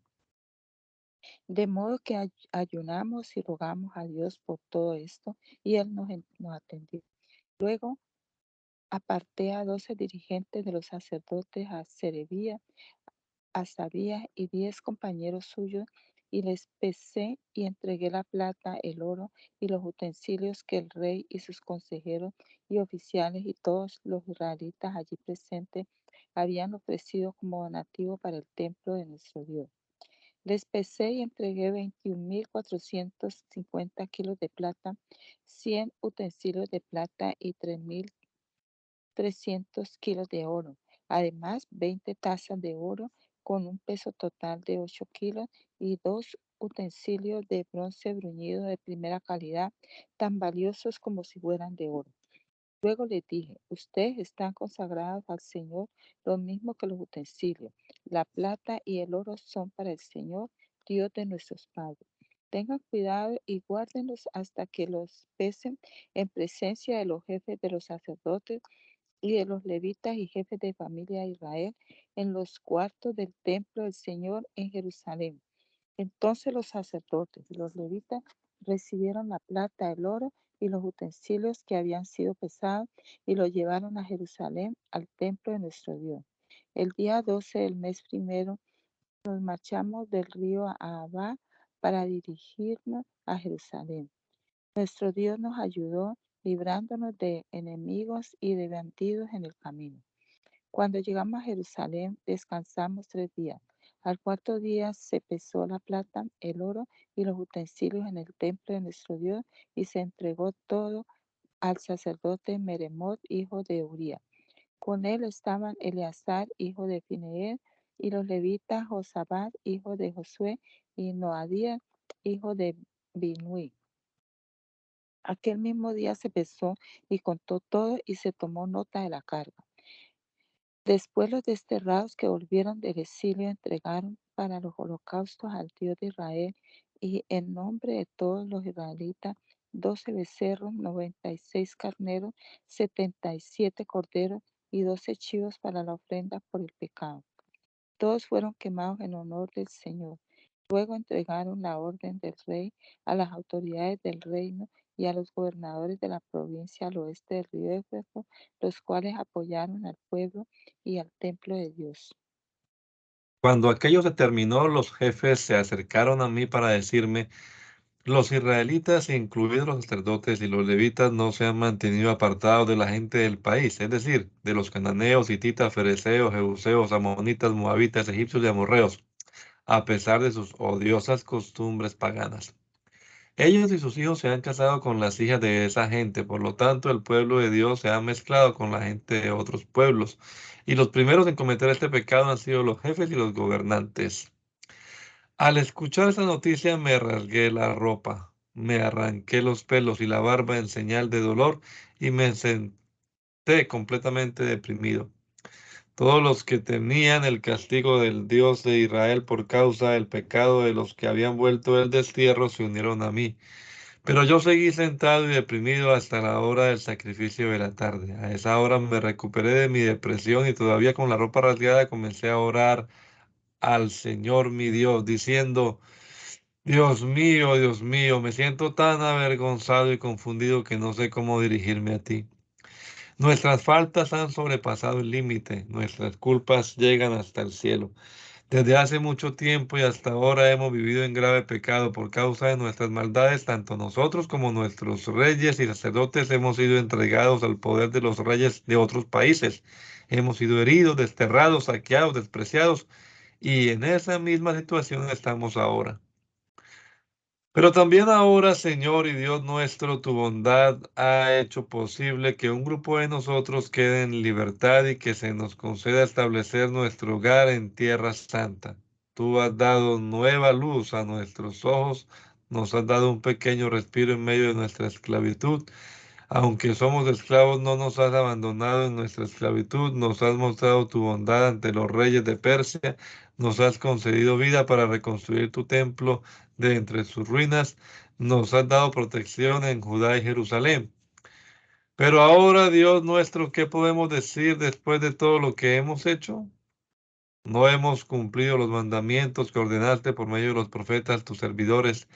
De modo que ayunamos y rogamos a Dios por todo esto, y Él nos atendió. Luego aparté a 12 dirigentes de los sacerdotes, a Serebía, a Sabías y 10 compañeros suyos, y les pesé y entregué la plata, el oro y los utensilios que el rey y sus consejeros y oficiales y todos los israelitas allí presentes habían ofrecido como donativo para el templo de nuestro Dios. Les pesé y entregué 21.450 kilos de plata, 100 utensilios de plata y 3.300 kilos de oro. Además, 20 tazas de oro con un peso total de 8 kilos y 2 utensilios de bronce bruñido de primera calidad, tan valiosos como si fueran de oro. Luego les dije: ustedes están consagrados al Señor, lo mismo que los utensilios. La plata y el oro son para el Señor, Dios de nuestros padres. Tengan cuidado y guárdenlos hasta que los pesen en presencia de los jefes de los sacerdotes y de los levitas y jefes de familia de Israel, en los cuartos del templo del Señor en Jerusalén. Entonces los sacerdotes y los levitas recibieron la plata, el oro y los utensilios que habían sido pesados, y los llevaron a Jerusalén, al templo de nuestro Dios. El día 12 del mes primero nos marchamos del río Ahava para dirigirnos a Jerusalén. Nuestro Dios nos ayudó librándonos de enemigos y de bandidos en el camino. Cuando llegamos a Jerusalén, descansamos 3 días. Al cuarto día se pesó la plata, el oro y los utensilios en el templo de nuestro Dios, y se entregó todo al sacerdote Meremot, hijo de Uría. Con él estaban Eleazar, hijo de Fineel, y los levitas Josabad, hijo de Josué, y Noadía, hijo de Binui. Aquel mismo día se pesó y contó todo, y se tomó nota de la carga. Después los desterrados que volvieron del exilio entregaron para los holocaustos al Dios de Israel, y en nombre de todos los israelitas, 12 becerros, 96 carneros, 77 corderos y 12 chivos para la ofrenda por el pecado. Todos fueron quemados en honor del Señor. Luego entregaron la orden del rey a las autoridades del reino y a los gobernadores de la provincia al oeste del río Éufrates, los cuales apoyaron al pueblo y al templo de Dios. Cuando aquello se terminó, los jefes se acercaron a mí para decirme: los israelitas, incluidos los sacerdotes y los levitas, no se han mantenido apartados de la gente del país, es decir, de los cananeos, hititas, fereceos, jebuseos, amonitas, moabitas, egipcios y amorreos, a pesar de sus odiosas costumbres paganas. Ellos y sus hijos se han casado con las hijas de esa gente, por lo tanto el pueblo de Dios se ha mezclado con la gente de otros pueblos, y los primeros en cometer este pecado han sido los jefes y los gobernantes. Al escuchar esa noticia me rasgué la ropa, me arranqué los pelos y la barba en señal de dolor, y me senté completamente deprimido. Todos los que temían el castigo del Dios de Israel por causa del pecado de los que habían vuelto del destierro se unieron a mí. Pero yo seguí sentado y deprimido hasta la hora del sacrificio de la tarde. A esa hora me recuperé de mi depresión, y todavía con la ropa rasgada comencé a orar al Señor mi Dios, diciendo: Dios mío, me siento tan avergonzado y confundido que no sé cómo dirigirme a ti. Nuestras faltas han sobrepasado el límite, nuestras culpas llegan hasta el cielo. Desde hace mucho tiempo y hasta ahora hemos vivido en grave pecado. Por causa de nuestras maldades, tanto nosotros como nuestros reyes y sacerdotes hemos sido entregados al poder de los reyes de otros países. Hemos sido heridos, desterrados, saqueados, despreciados, y en esa misma situación estamos ahora. Pero también ahora, Señor y Dios nuestro, tu bondad ha hecho posible que un grupo de nosotros quede en libertad y que se nos conceda establecer nuestro hogar en Tierra Santa. Tú has dado nueva luz a nuestros ojos, nos has dado un pequeño respiro en medio de nuestra esclavitud. Aunque somos esclavos, no nos has abandonado en nuestra esclavitud, nos has mostrado tu bondad ante los reyes de Persia, nos has concedido vida para reconstruir tu templo de entre sus ruinas, nos has dado protección en Judá y Jerusalén. Pero ahora, Dios nuestro, ¿qué podemos decir después de todo lo que hemos hecho? No hemos cumplido los mandamientos que ordenaste por medio de los profetas, tus servidores.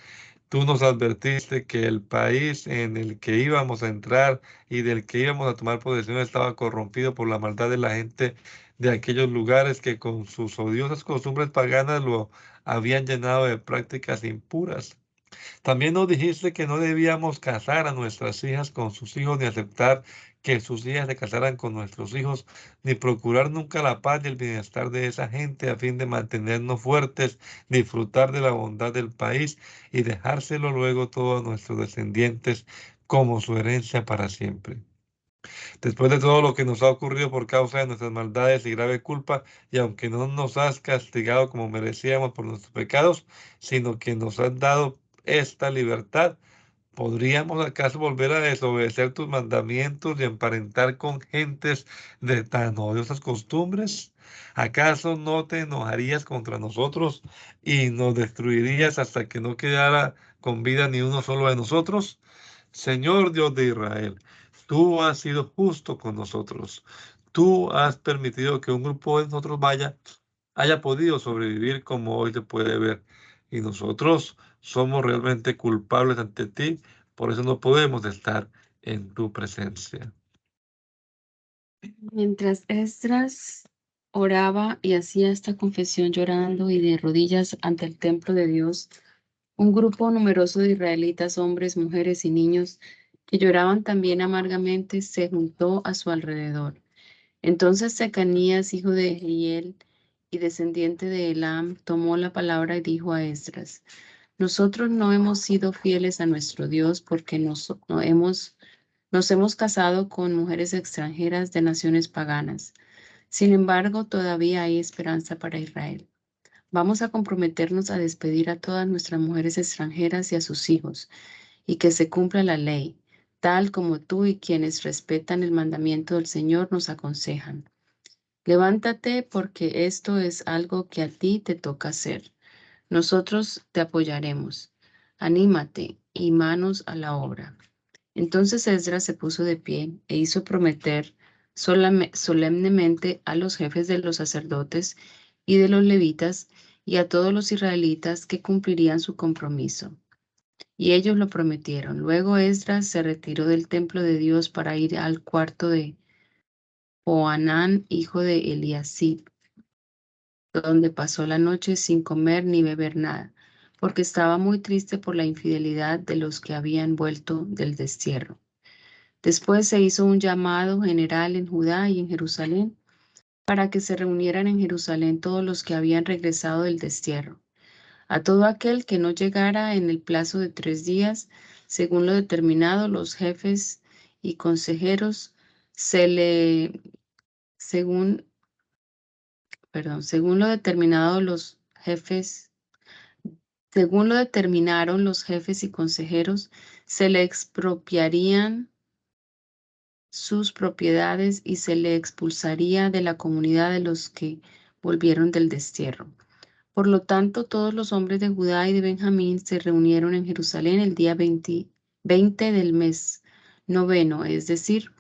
Tú nos advertiste que el país en el que íbamos a entrar y del que íbamos a tomar posesión estaba corrompido por la maldad de la gente de aquellos lugares, que con sus odiosas costumbres paganas lo habían llenado de prácticas impuras. También nos dijiste que no debíamos casar a nuestras hijas con sus hijos, ni aceptar que sus hijas se casaran con nuestros hijos, ni procurar nunca la paz y el bienestar de esa gente a fin de mantenernos fuertes, disfrutar de la bondad del país y dejárselo luego todo a nuestros descendientes como su herencia para siempre. Después de todo lo que nos ha ocurrido por causa de nuestras maldades y grave culpa, y aunque no nos has castigado como merecíamos por nuestros pecados, sino que nos has dado esta libertad, ¿podríamos acaso volver a desobedecer tus mandamientos y emparentar con gentes de tan odiosas costumbres? ¿Acaso no te enojarías contra nosotros y nos destruirías hasta que no quedara con vida ni uno solo de nosotros? Señor Dios de Israel, tú has sido justo con nosotros. Tú has permitido que un grupo de nosotros haya podido sobrevivir como hoy se puede ver. Y nosotros somos realmente culpables ante ti, por eso no podemos estar en tu presencia. Mientras Esdras oraba y hacía esta confesión llorando y de rodillas ante el templo de Dios, un grupo numeroso de israelitas, hombres, mujeres y niños, que lloraban también amargamente, se juntó a su alrededor. Entonces Secanías, hijo de Jehiel y descendiente de Elam, tomó la palabra y dijo a Esdras: Nosotros no hemos sido fieles a nuestro Dios porque nos hemos casado con mujeres extranjeras de naciones paganas. Sin embargo, todavía hay esperanza para Israel. Vamos a comprometernos a despedir a todas nuestras mujeres extranjeras y a sus hijos, y que se cumpla la ley, tal como tú y quienes respetan el mandamiento del Señor nos aconsejan. Levántate, porque esto es algo que a ti te toca hacer. Nosotros te apoyaremos. Anímate y manos a la obra. Entonces Esdras se puso de pie e hizo prometer solemnemente a los jefes de los sacerdotes y de los levitas y a todos los israelitas que cumplirían su compromiso. Y ellos lo prometieron. Luego Esdras se retiró del templo de Dios para ir al cuarto de Johanán, hijo de Eliasib, donde pasó la noche sin comer ni beber nada, porque estaba muy triste por la infidelidad de los que habían vuelto del destierro. Después se hizo un llamado general en Judá y en Jerusalén para que se reunieran en Jerusalén todos los que habían regresado del destierro. A todo aquel que no llegara en el plazo de 3 días, según lo determinado, los jefes y consejeros según, según lo determinado, según lo determinaron los jefes y consejeros, se le expropiarían sus propiedades y se le expulsaría de la comunidad de los que volvieron del destierro. Por lo tanto, todos los hombres de Judá y de Benjamín se reunieron en Jerusalén el día 20 del mes noveno, es decir,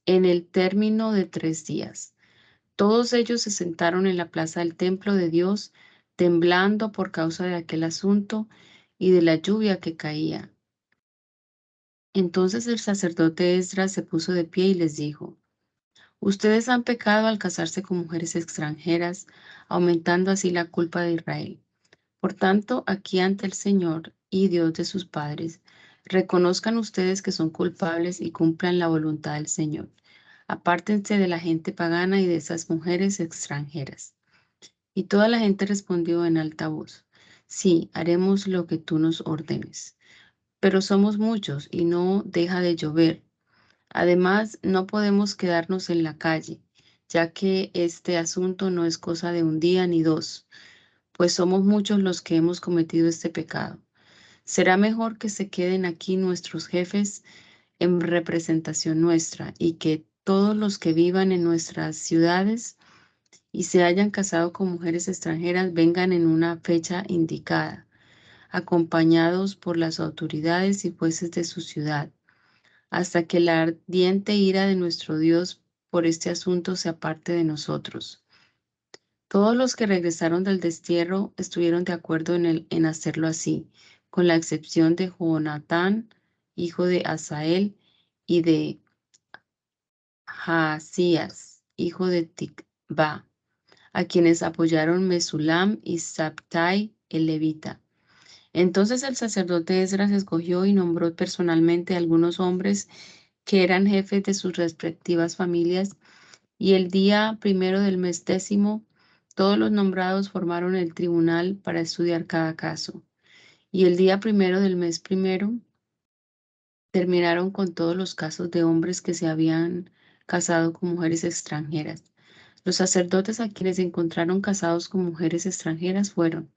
en el término de 3 días. Todos ellos se sentaron en la plaza del templo de Dios, temblando por causa de aquel asunto y de la lluvia que caía. Entonces el sacerdote Esdras se puso de pie y les dijo: Ustedes han pecado al casarse con mujeres extranjeras, aumentando así la culpa de Israel. Por tanto, aquí ante el Señor y Dios de sus padres, reconozcan ustedes que son culpables y cumplan la voluntad del Señor. Apártense de la gente pagana y de esas mujeres extranjeras. Y toda la gente respondió en alta voz: Sí, haremos lo que tú nos ordenes. Pero somos muchos y no deja de llover. Además, no podemos quedarnos en la calle, ya que este asunto no es cosa de un día ni dos, pues somos muchos los que hemos cometido este pecado. Será mejor que se queden aquí nuestros jefes en representación nuestra y que todos los que vivan en nuestras ciudades y se hayan casado con mujeres extranjeras vengan en una fecha indicada, acompañados por las autoridades y jueces de su ciudad, hasta que la ardiente ira de nuestro Dios por este asunto se aparte de nosotros. Todos los que regresaron del destierro estuvieron de acuerdo en hacerlo así, con la excepción de Jonatán, hijo de Asael, y de Jaasías, hijo de Tikva, a quienes apoyaron Mesulam y Sabtai el levita. Entonces el sacerdote Esdras escogió y nombró personalmente a algunos hombres que eran jefes de sus respectivas familias, y el día 1 del mes 10, todos los nombrados formaron el tribunal para estudiar cada caso. Y el día 1 del mes 1 terminaron con todos los casos de hombres que se habían casado con mujeres extranjeras. Los sacerdotes a quienes encontraron casados con mujeres extranjeras fueron: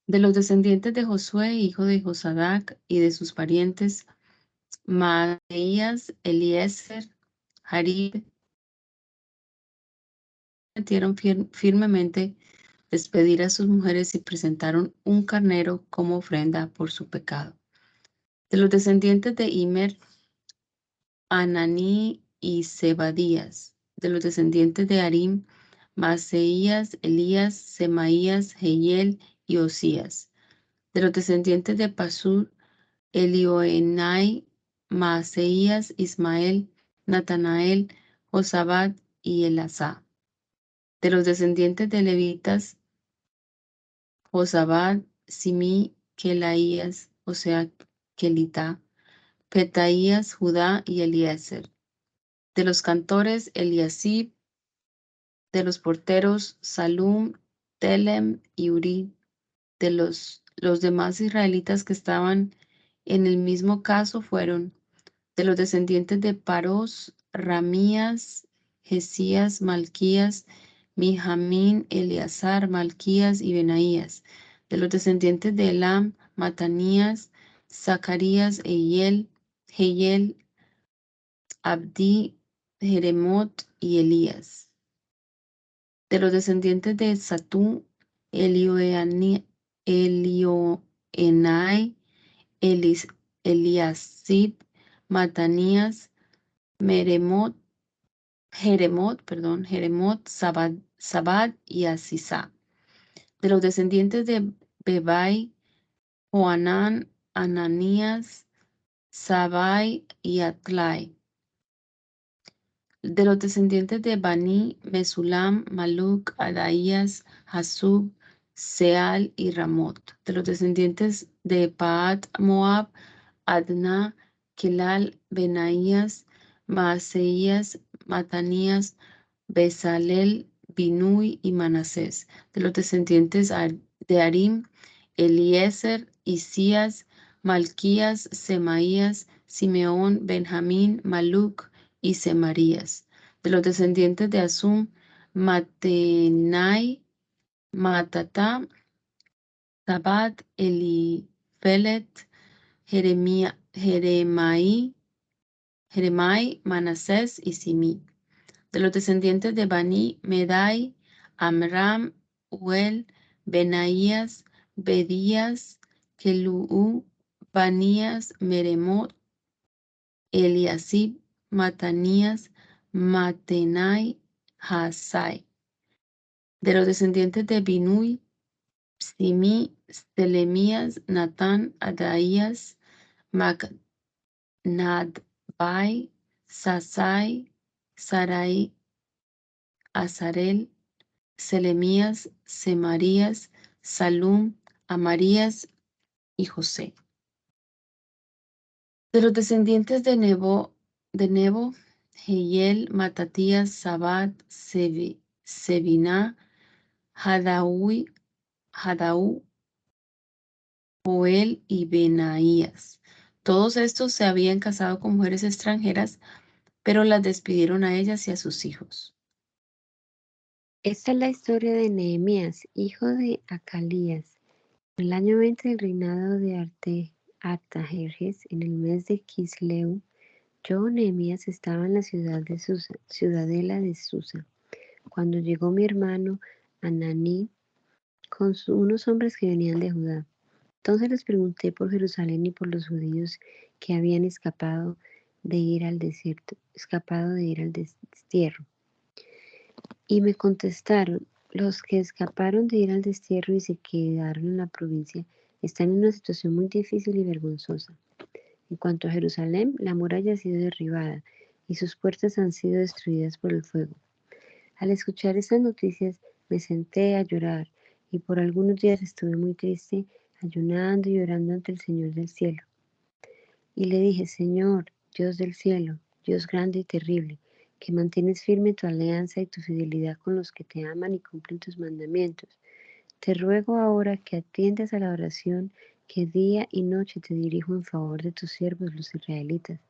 de los descendientes de Josué, hijo de Josadac, y de sus parientes, Maías, Eliezer, Jarib, metieron firmemente despedir a sus mujeres y presentaron un carnero como ofrenda por su pecado. De los descendientes de Immer, Ananí y Zebadías. De los descendientes de Harim, Maseías, Elías, Semaías, Jehiel y Osías. De los descendientes de Pasur, Elioenai, Maaseías, Ismael, Natanael, Josabad y Elazá. De los descendientes de levitas, Josabad, Simi, Kelaías, o sea, Kelita, Petaías, Judá y Eliezer. De los cantores, Eliasib. De los porteros, Salum, Telem y Uri. De los demás israelitas que estaban en el mismo caso fueron de los descendientes de Paros, Ramías, Jesías, Malquías, Mijamín, Eleazar, Malquías y Benaías. De los descendientes de Elam, Matanías, Zacarías, Jehiel, Abdi, Jeremot y Elías. De los descendientes de Zatú, Elioenai, Eliasib, Matanías, Jeremot, Sabad y Asisá. De los descendientes de Bebai, Joanán, Ananías, Sabai y Atlai. De los descendientes de Bani, Mesulam, Maluk, Adaías, Hasub, Seal y Ramot. De los descendientes de Paat, Moab, Adna, Kelal, Benaías, Maaseías, Matanías, Bezalel, Binui y Manasés. De los descendientes de Arim, Eliezer, Isías, Malquías, Semaías, Simeón, Benjamín, Maluk y Semarías. De los descendientes de Asum, Matenai, Matatá, Tabat, Elifelet, Jeremai, Manasés y Simi. De los descendientes de Bani, Medai, Amram, Uel, Benaías, Bedías, Keluu, Banías, Meremot, Eliasib, Matanías, Matenai, Hasai. De los descendientes de Binui, Simi, Selemías, Natán, Adaías, Nadbai, Sasai, Sarai, Azarel, Selemías, Semarías, Salum, Amarías y José. De los descendientes de Nebo, Jehiel, Matatías, Sabad, Sebiná, Hadaú, Joel y Benaías. Todos estos se habían casado con mujeres extranjeras, pero las despidieron a ellas y a sus hijos. Esta es la historia de Nehemías, hijo de Acalías. En el año 20 del reinado de Artajerjes, en el mes de Kisleu, yo, Nehemías, estaba en la ciudadela de Susa, cuando llegó mi hermano Ananí con unos hombres que venían de Judá. Entonces les pregunté por Jerusalén y por los judíos que habían escapado de ir al destierro. Y me contestaron, los que escaparon de ir al destierro y se quedaron en la provincia están en una situación muy difícil y vergonzosa. En cuanto a Jerusalén, la muralla ha sido derribada y sus puertas han sido destruidas por el fuego. Al escuchar estas noticias me senté a llorar y por algunos días estuve muy triste, ayunando y orando ante el Señor del cielo. Y le dije, Señor, Dios del cielo, Dios grande y terrible, que mantienes firme tu alianza y tu fidelidad con los que te aman y cumplen tus mandamientos. Te ruego ahora que atiendas a la oración que día y noche te dirijo en favor de tus siervos los israelitas.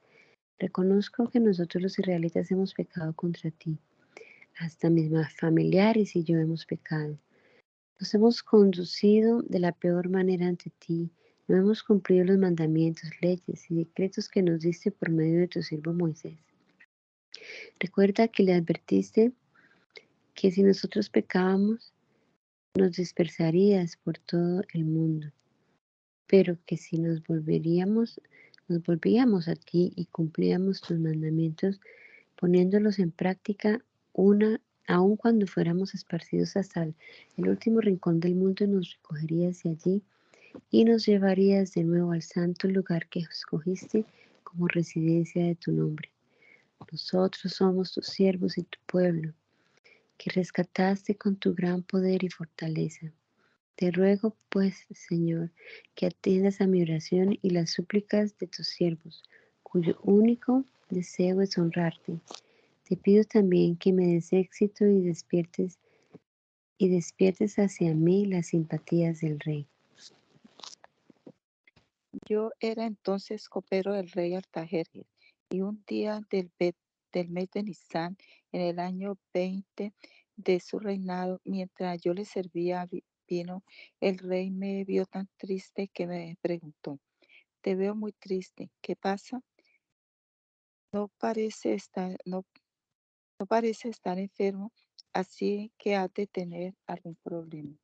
Reconozco que nosotros los israelitas hemos pecado contra ti. Hasta mis familiares y yo hemos pecado. Nos hemos conducido de la peor manera ante ti. No hemos cumplido los mandamientos, leyes y decretos que nos diste por medio de tu siervo Moisés. Recuerda que le advertiste que si nosotros pecábamos, nos dispersarías por todo el mundo, pero que si nos volvíamos a ti y cumplíamos tus mandamientos, poniéndolos en práctica, aun cuando fuéramos esparcidos hasta el último rincón del mundo, nos recogerías de allí y nos llevarías de nuevo al santo lugar que escogiste como residencia de tu nombre. Nosotros somos tus siervos y tu pueblo, que rescataste con tu gran poder y fortaleza. Te ruego, pues, Señor, que atiendas a mi oración y las súplicas de tus siervos, cuyo único deseo es honrarte. Te pido también que me des éxito y despiertes hacia mí las simpatías del rey. Yo era entonces copero del rey Artajerjes, y un día del mes de Nisan, en el año 20 de su reinado, mientras yo le servía vino, el rey me vio tan triste que me preguntó: te veo muy triste, ¿qué pasa? No parece estar, no parece estar enfermo, así que has de tener algún problema.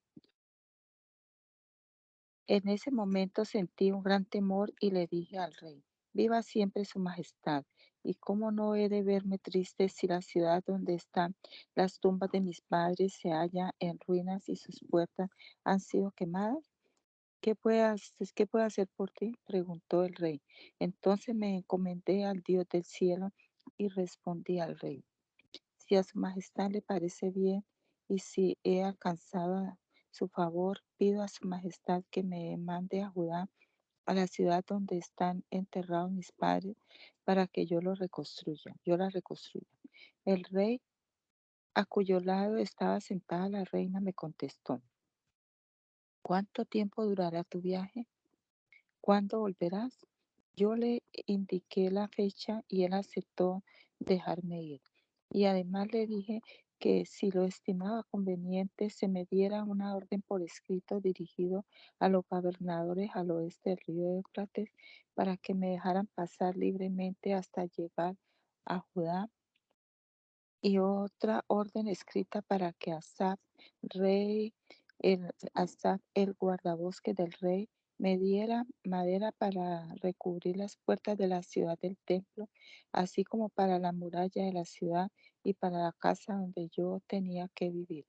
En ese momento sentí un gran temor y le dije al rey: viva siempre su majestad. ¿Y cómo no he de verme triste si la ciudad donde están las tumbas de mis padres se halla en ruinas y sus puertas han sido quemadas? ¿Qué puedo hacer por ti?, preguntó el rey. Entonces me encomendé al Dios del cielo y respondí al rey: si a su majestad le parece bien y si he alcanzado su favor, pido a su majestad que me mande a Judá, a la ciudad donde están enterrados mis padres, para que yo la reconstruya. El rey, a cuyo lado estaba sentada la reina, me contestó: ¿cuánto tiempo durará tu viaje? ¿Cuándo volverás? Yo le indiqué la fecha y él aceptó dejarme ir. Y además le dije que si lo estimaba conveniente, se me diera una orden por escrito dirigido a los gobernadores al oeste del río Éufrates, para que me dejaran pasar libremente hasta llegar a Judá, y otra orden escrita para que Asaf, el guardabosque del rey, me diera madera para recubrir las puertas de la ciudad del templo, así como para la muralla de la ciudad y para la casa donde yo tenía que vivir.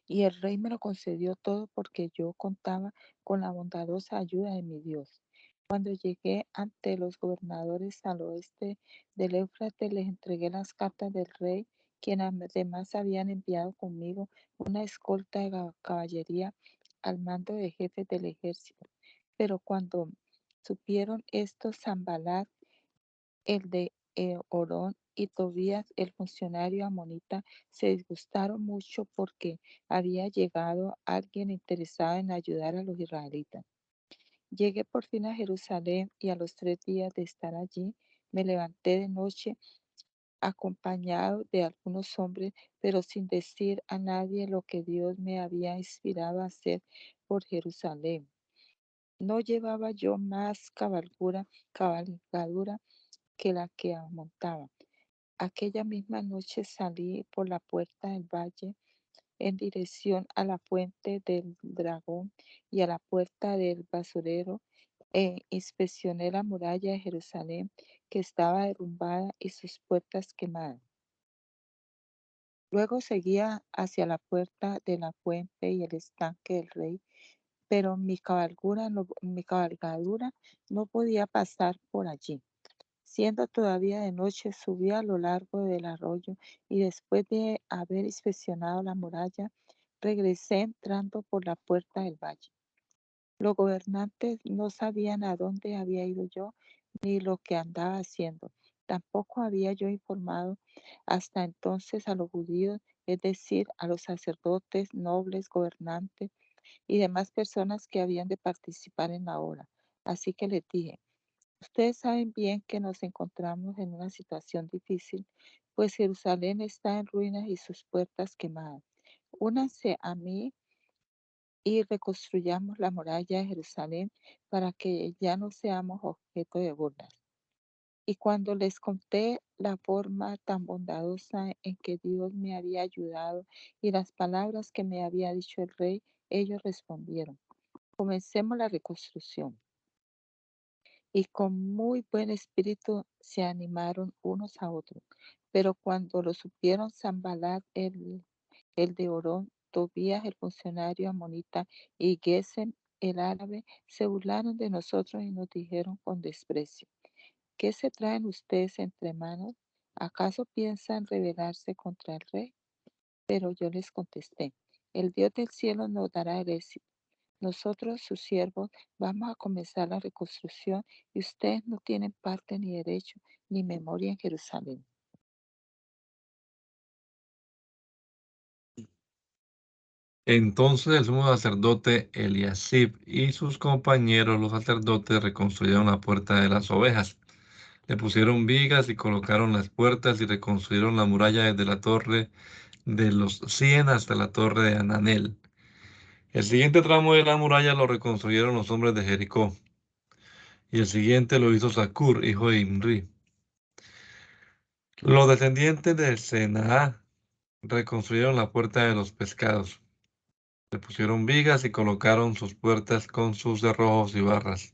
Y el rey me lo concedió todo porque yo contaba con la bondadosa ayuda de mi Dios. Cuando llegué ante los gobernadores al oeste del Éufrates, les entregué las cartas del rey, quien además habían enviado conmigo una escolta de caballería al mando de jefes del ejército. Pero cuando supieron esto, Sanballat, el de Orón, y Tobías, el funcionario amonita, se disgustaron mucho porque había llegado alguien interesado en ayudar a los israelitas. Llegué por fin a Jerusalén y a los 3 días de estar allí me levanté de noche acompañado de algunos hombres, pero sin decir a nadie lo que Dios me había inspirado a hacer por Jerusalén. No llevaba yo más cabalgadura que la que montaba. Aquella misma noche salí por la puerta del valle en dirección a la fuente del dragón y a la puerta del basurero, e inspeccioné la muralla de Jerusalén, que estaba derrumbada y sus puertas quemadas. Luego seguía hacia la puerta de la fuente y el estanque del rey, pero mi cabalgadura no podía pasar por allí. Siendo todavía de noche, subí a lo largo del arroyo y después de haber inspeccionado la muralla, regresé entrando por la puerta del valle. Los gobernantes no sabían a dónde había ido yo ni lo que andaba haciendo. Tampoco había yo informado hasta entonces a los judíos, es decir, a los sacerdotes, nobles, gobernantes y demás personas que habían de participar en la obra. Así que les dije: ustedes saben bien que nos encontramos en una situación difícil, pues Jerusalén está en ruinas y sus puertas quemadas. Únanse a mí y reconstruyamos la muralla de Jerusalén para que ya no seamos objeto de burlas. Y cuando les conté la forma tan bondadosa en que Dios me había ayudado y las palabras que me había dicho el rey, ellos respondieron: comencemos la reconstrucción. Y con muy buen espíritu se animaron unos a otros. Pero cuando lo supieron Sanballat, el de Orón, Tobías, el funcionario amonita, y Gesem, el árabe, se burlaron de nosotros y nos dijeron con desprecio: ¿qué se traen ustedes entre manos? ¿Acaso piensan rebelarse contra el rey? Pero yo les contesté: el Dios del cielo nos dará el éxito. Nosotros, sus siervos, vamos a comenzar la reconstrucción y ustedes no tienen parte ni derecho ni memoria en Jerusalén. Entonces el sumo sacerdote Eliasib y sus compañeros los sacerdotes reconstruyeron la puerta de las ovejas. Le pusieron vigas y colocaron las puertas y reconstruyeron la muralla desde la torre de los 100 hasta la torre de Ananel. El siguiente tramo de la muralla lo reconstruyeron los hombres de Jericó. Y el siguiente lo hizo Zacur, hijo de Imri. Los descendientes de Senaa reconstruyeron la puerta de los pescados. Le pusieron vigas y colocaron sus puertas con sus cerrojos y barras.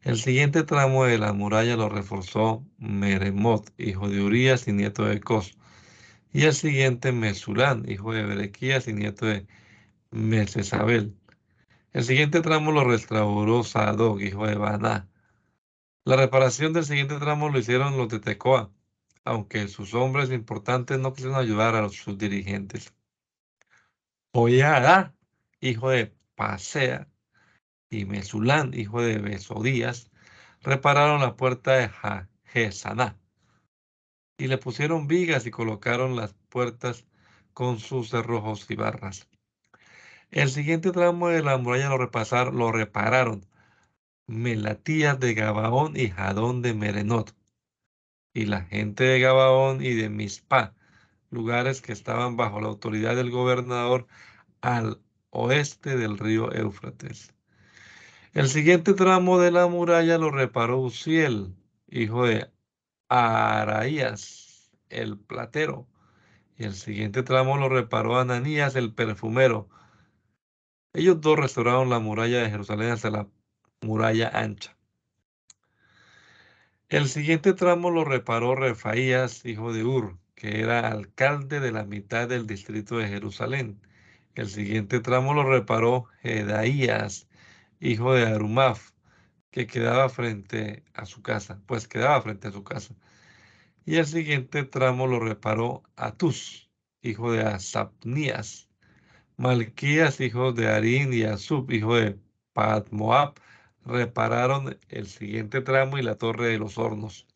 El siguiente tramo de la muralla lo reforzó Meremot, hijo de Urías y nieto de Cos. Y el siguiente Mesulán, hijo de Berequías y nieto de Mesesabel. El siguiente tramo lo restauró Sadoc, hijo de Baná. La reparación del siguiente tramo lo hicieron los de Tecoa, aunque sus hombres importantes no quisieron ayudar a sus dirigentes. Joiada, hijo de Pasea, y Mesulán, hijo de Besodías, repararon la puerta de Jesaná y le pusieron vigas y colocaron las puertas con sus cerrojos y barras. El siguiente tramo de la muralla lo repararon Melatías de Gabaón y Jadón de Merenot, y la gente de Gabaón y de Mizpá, lugares que estaban bajo la autoridad del gobernador al oeste del río Éufrates. El siguiente tramo de la muralla lo reparó Uziel, hijo de Araías, el platero, y el siguiente tramo lo reparó Ananías, el perfumero. Ellos dos restauraron la muralla de Jerusalén hasta la muralla ancha. El siguiente tramo lo reparó Refaías, hijo de Ur, que era alcalde de la mitad del distrito de Jerusalén. El siguiente tramo lo reparó Jedaías, hijo de Arumaf, que quedaba frente a su casa, Y el siguiente tramo lo reparó Atus, hijo de Asapnías. Malquías, hijo de Arín, y Asub, hijo de Padmoab, repararon el siguiente tramo y la torre de los hornos.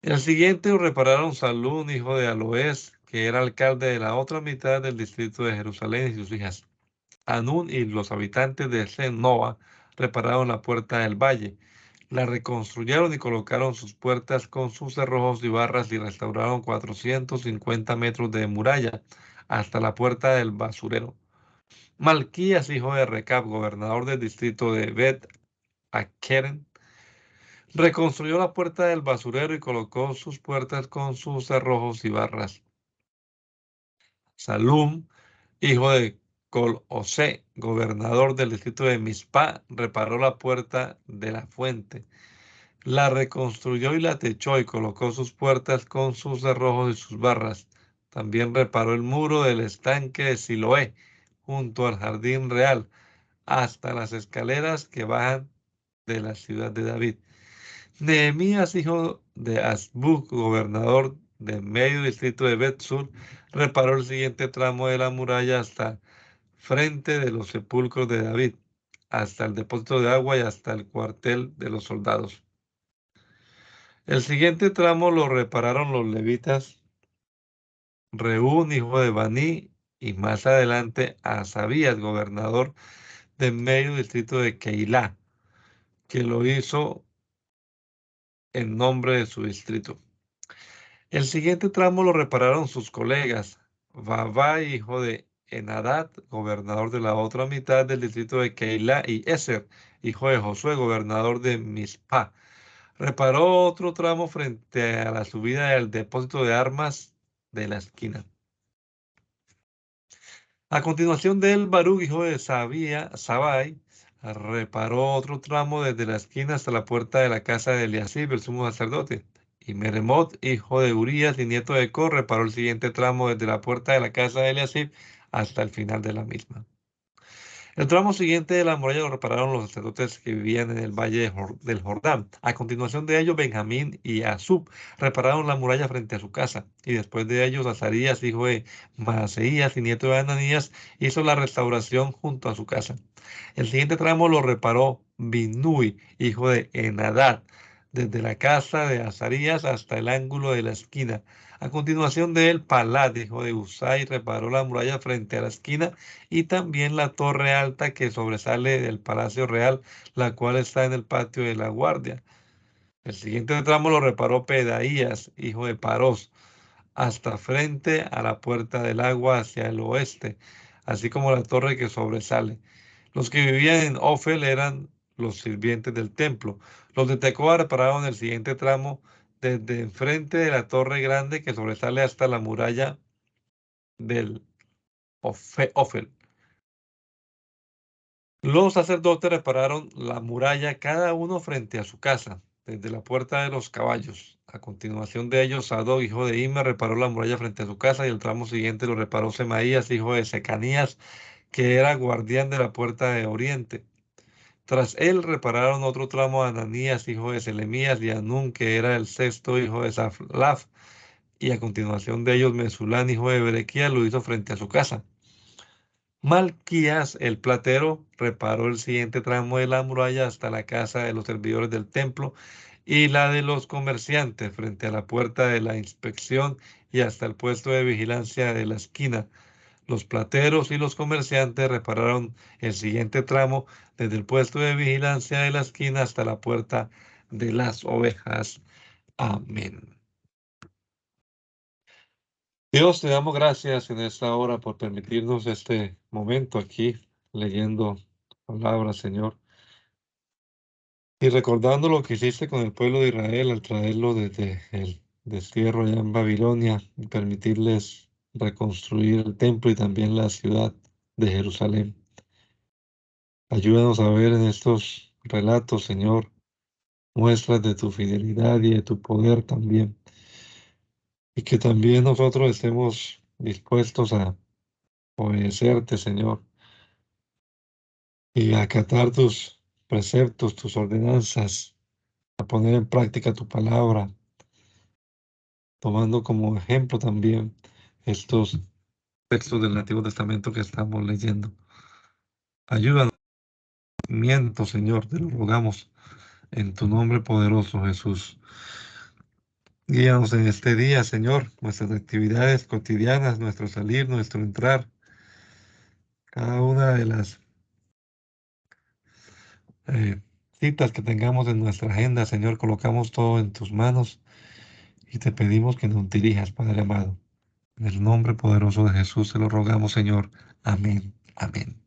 El siguiente lo repararon Salún, hijo de Aloés, que era alcalde de la otra mitad del distrito de Jerusalén, y sus hijas. Anún y los habitantes de Senoa repararon la puerta del valle. La reconstruyeron y colocaron sus puertas con sus cerrojos y barras y restauraron 450 metros de muralla hasta la puerta del basurero. Malquías, hijo de Recab, gobernador del distrito de Bet Akeren, reconstruyó la puerta del basurero y colocó sus puertas con sus cerrojos y barras. Salum, hijo de Col-Osé, gobernador del distrito de Mizpá, reparó la puerta de la fuente. La reconstruyó y la techó y colocó sus puertas con sus cerrojos y sus barras. También reparó el muro del estanque de Siloé, junto al jardín real, hasta las escaleras que bajan de la ciudad de David. Nehemías, hijo de Azbuk, gobernador del medio distrito de Bet-Sur, reparó el siguiente tramo de la muralla hasta frente de los sepulcros de David, hasta el depósito de agua y hasta el cuartel de los soldados. El siguiente tramo lo repararon los levitas Reún, hijo de Baní, y más adelante Asabías, gobernador del medio distrito de Keilah, que lo hizo en nombre de su distrito. El siguiente tramo lo repararon sus colegas, Bavai, hijo de Enadad, gobernador de la otra mitad del distrito de Keilah, y Eser, hijo de Josué, gobernador de Mizpá. Reparó otro tramo frente a la subida del depósito de armas de la esquina. A continuación de él, Baruch, hijo de Sabai, reparó otro tramo desde la esquina hasta la puerta de la casa de Eliasib, el sumo sacerdote. Y Meremot, hijo de Urías y nieto de Cor, reparó el siguiente tramo desde la puerta de la casa de Eliasib hasta el final de la misma. El tramo siguiente de la muralla lo repararon los sacerdotes que vivían en el valle del Jordán. A continuación de ellos, Benjamín y Asub repararon la muralla frente a su casa. Y después de ellos, Azarías, hijo de Maaseías y nieto de Ananías, hizo la restauración junto a su casa. El siguiente tramo lo reparó Binnui, hijo de Henadad, desde la casa de Azarías hasta el ángulo de la esquina. A continuación de él, Palat, hijo de Usai, reparó la muralla frente a la esquina y también la torre alta que sobresale del palacio real, la cual está en el patio de la guardia. El siguiente tramo lo reparó Pedaías, hijo de Parós, hasta frente a la puerta del agua hacia el oeste, así como la torre que sobresale. Los que vivían en Ofel eran los sirvientes del templo. Los de Tecoa repararon el siguiente tramo desde enfrente de la torre grande que sobresale hasta la muralla del Ofel. Los sacerdotes repararon la muralla cada uno frente a su casa, desde la puerta de los caballos. A continuación de ellos, Sadoc, hijo de Immer, reparó la muralla frente a su casa y el tramo siguiente lo reparó Semaías, hijo de Secanías, que era guardián de la puerta de oriente. Tras él repararon otro tramo a Ananías, hijo de Selemías, y a Anún, que era el sexto hijo de Saflaf, y a continuación de ellos Mesulán, hijo de Berequías, lo hizo frente a su casa. Malquías, el platero, reparó el siguiente tramo de la muralla hasta la casa de los servidores del templo y la de los comerciantes frente a la puerta de la inspección y hasta el puesto de vigilancia de la esquina. Los plateros y los comerciantes repararon el siguiente tramo desde el puesto de vigilancia de la esquina hasta la puerta de las ovejas. Amén. Dios, te damos gracias en esta hora por permitirnos este momento aquí leyendo tu palabra, Señor, y recordando lo que hiciste con el pueblo de Israel al traerlo desde el destierro allá en Babilonia y permitirles reconstruir el templo y también la ciudad de Jerusalén. Ayúdanos a ver en estos relatos, Señor, muestras de tu fidelidad y de tu poder también, y que también nosotros estemos dispuestos a obedecerte, Señor, y a acatar tus preceptos, tus ordenanzas, a poner en práctica tu palabra, tomando como ejemplo también estos textos del Antiguo Testamento que estamos leyendo. Ayúdanos, miento, Señor, te lo rogamos en tu nombre poderoso, Jesús. Guíanos en este día, Señor, nuestras actividades cotidianas, nuestro salir, nuestro entrar, cada una de las citas que tengamos en nuestra agenda, Señor, colocamos todo en tus manos y te pedimos que nos dirijas, Padre amado. En el nombre poderoso de Jesús te lo rogamos, Señor. Amén. Amén.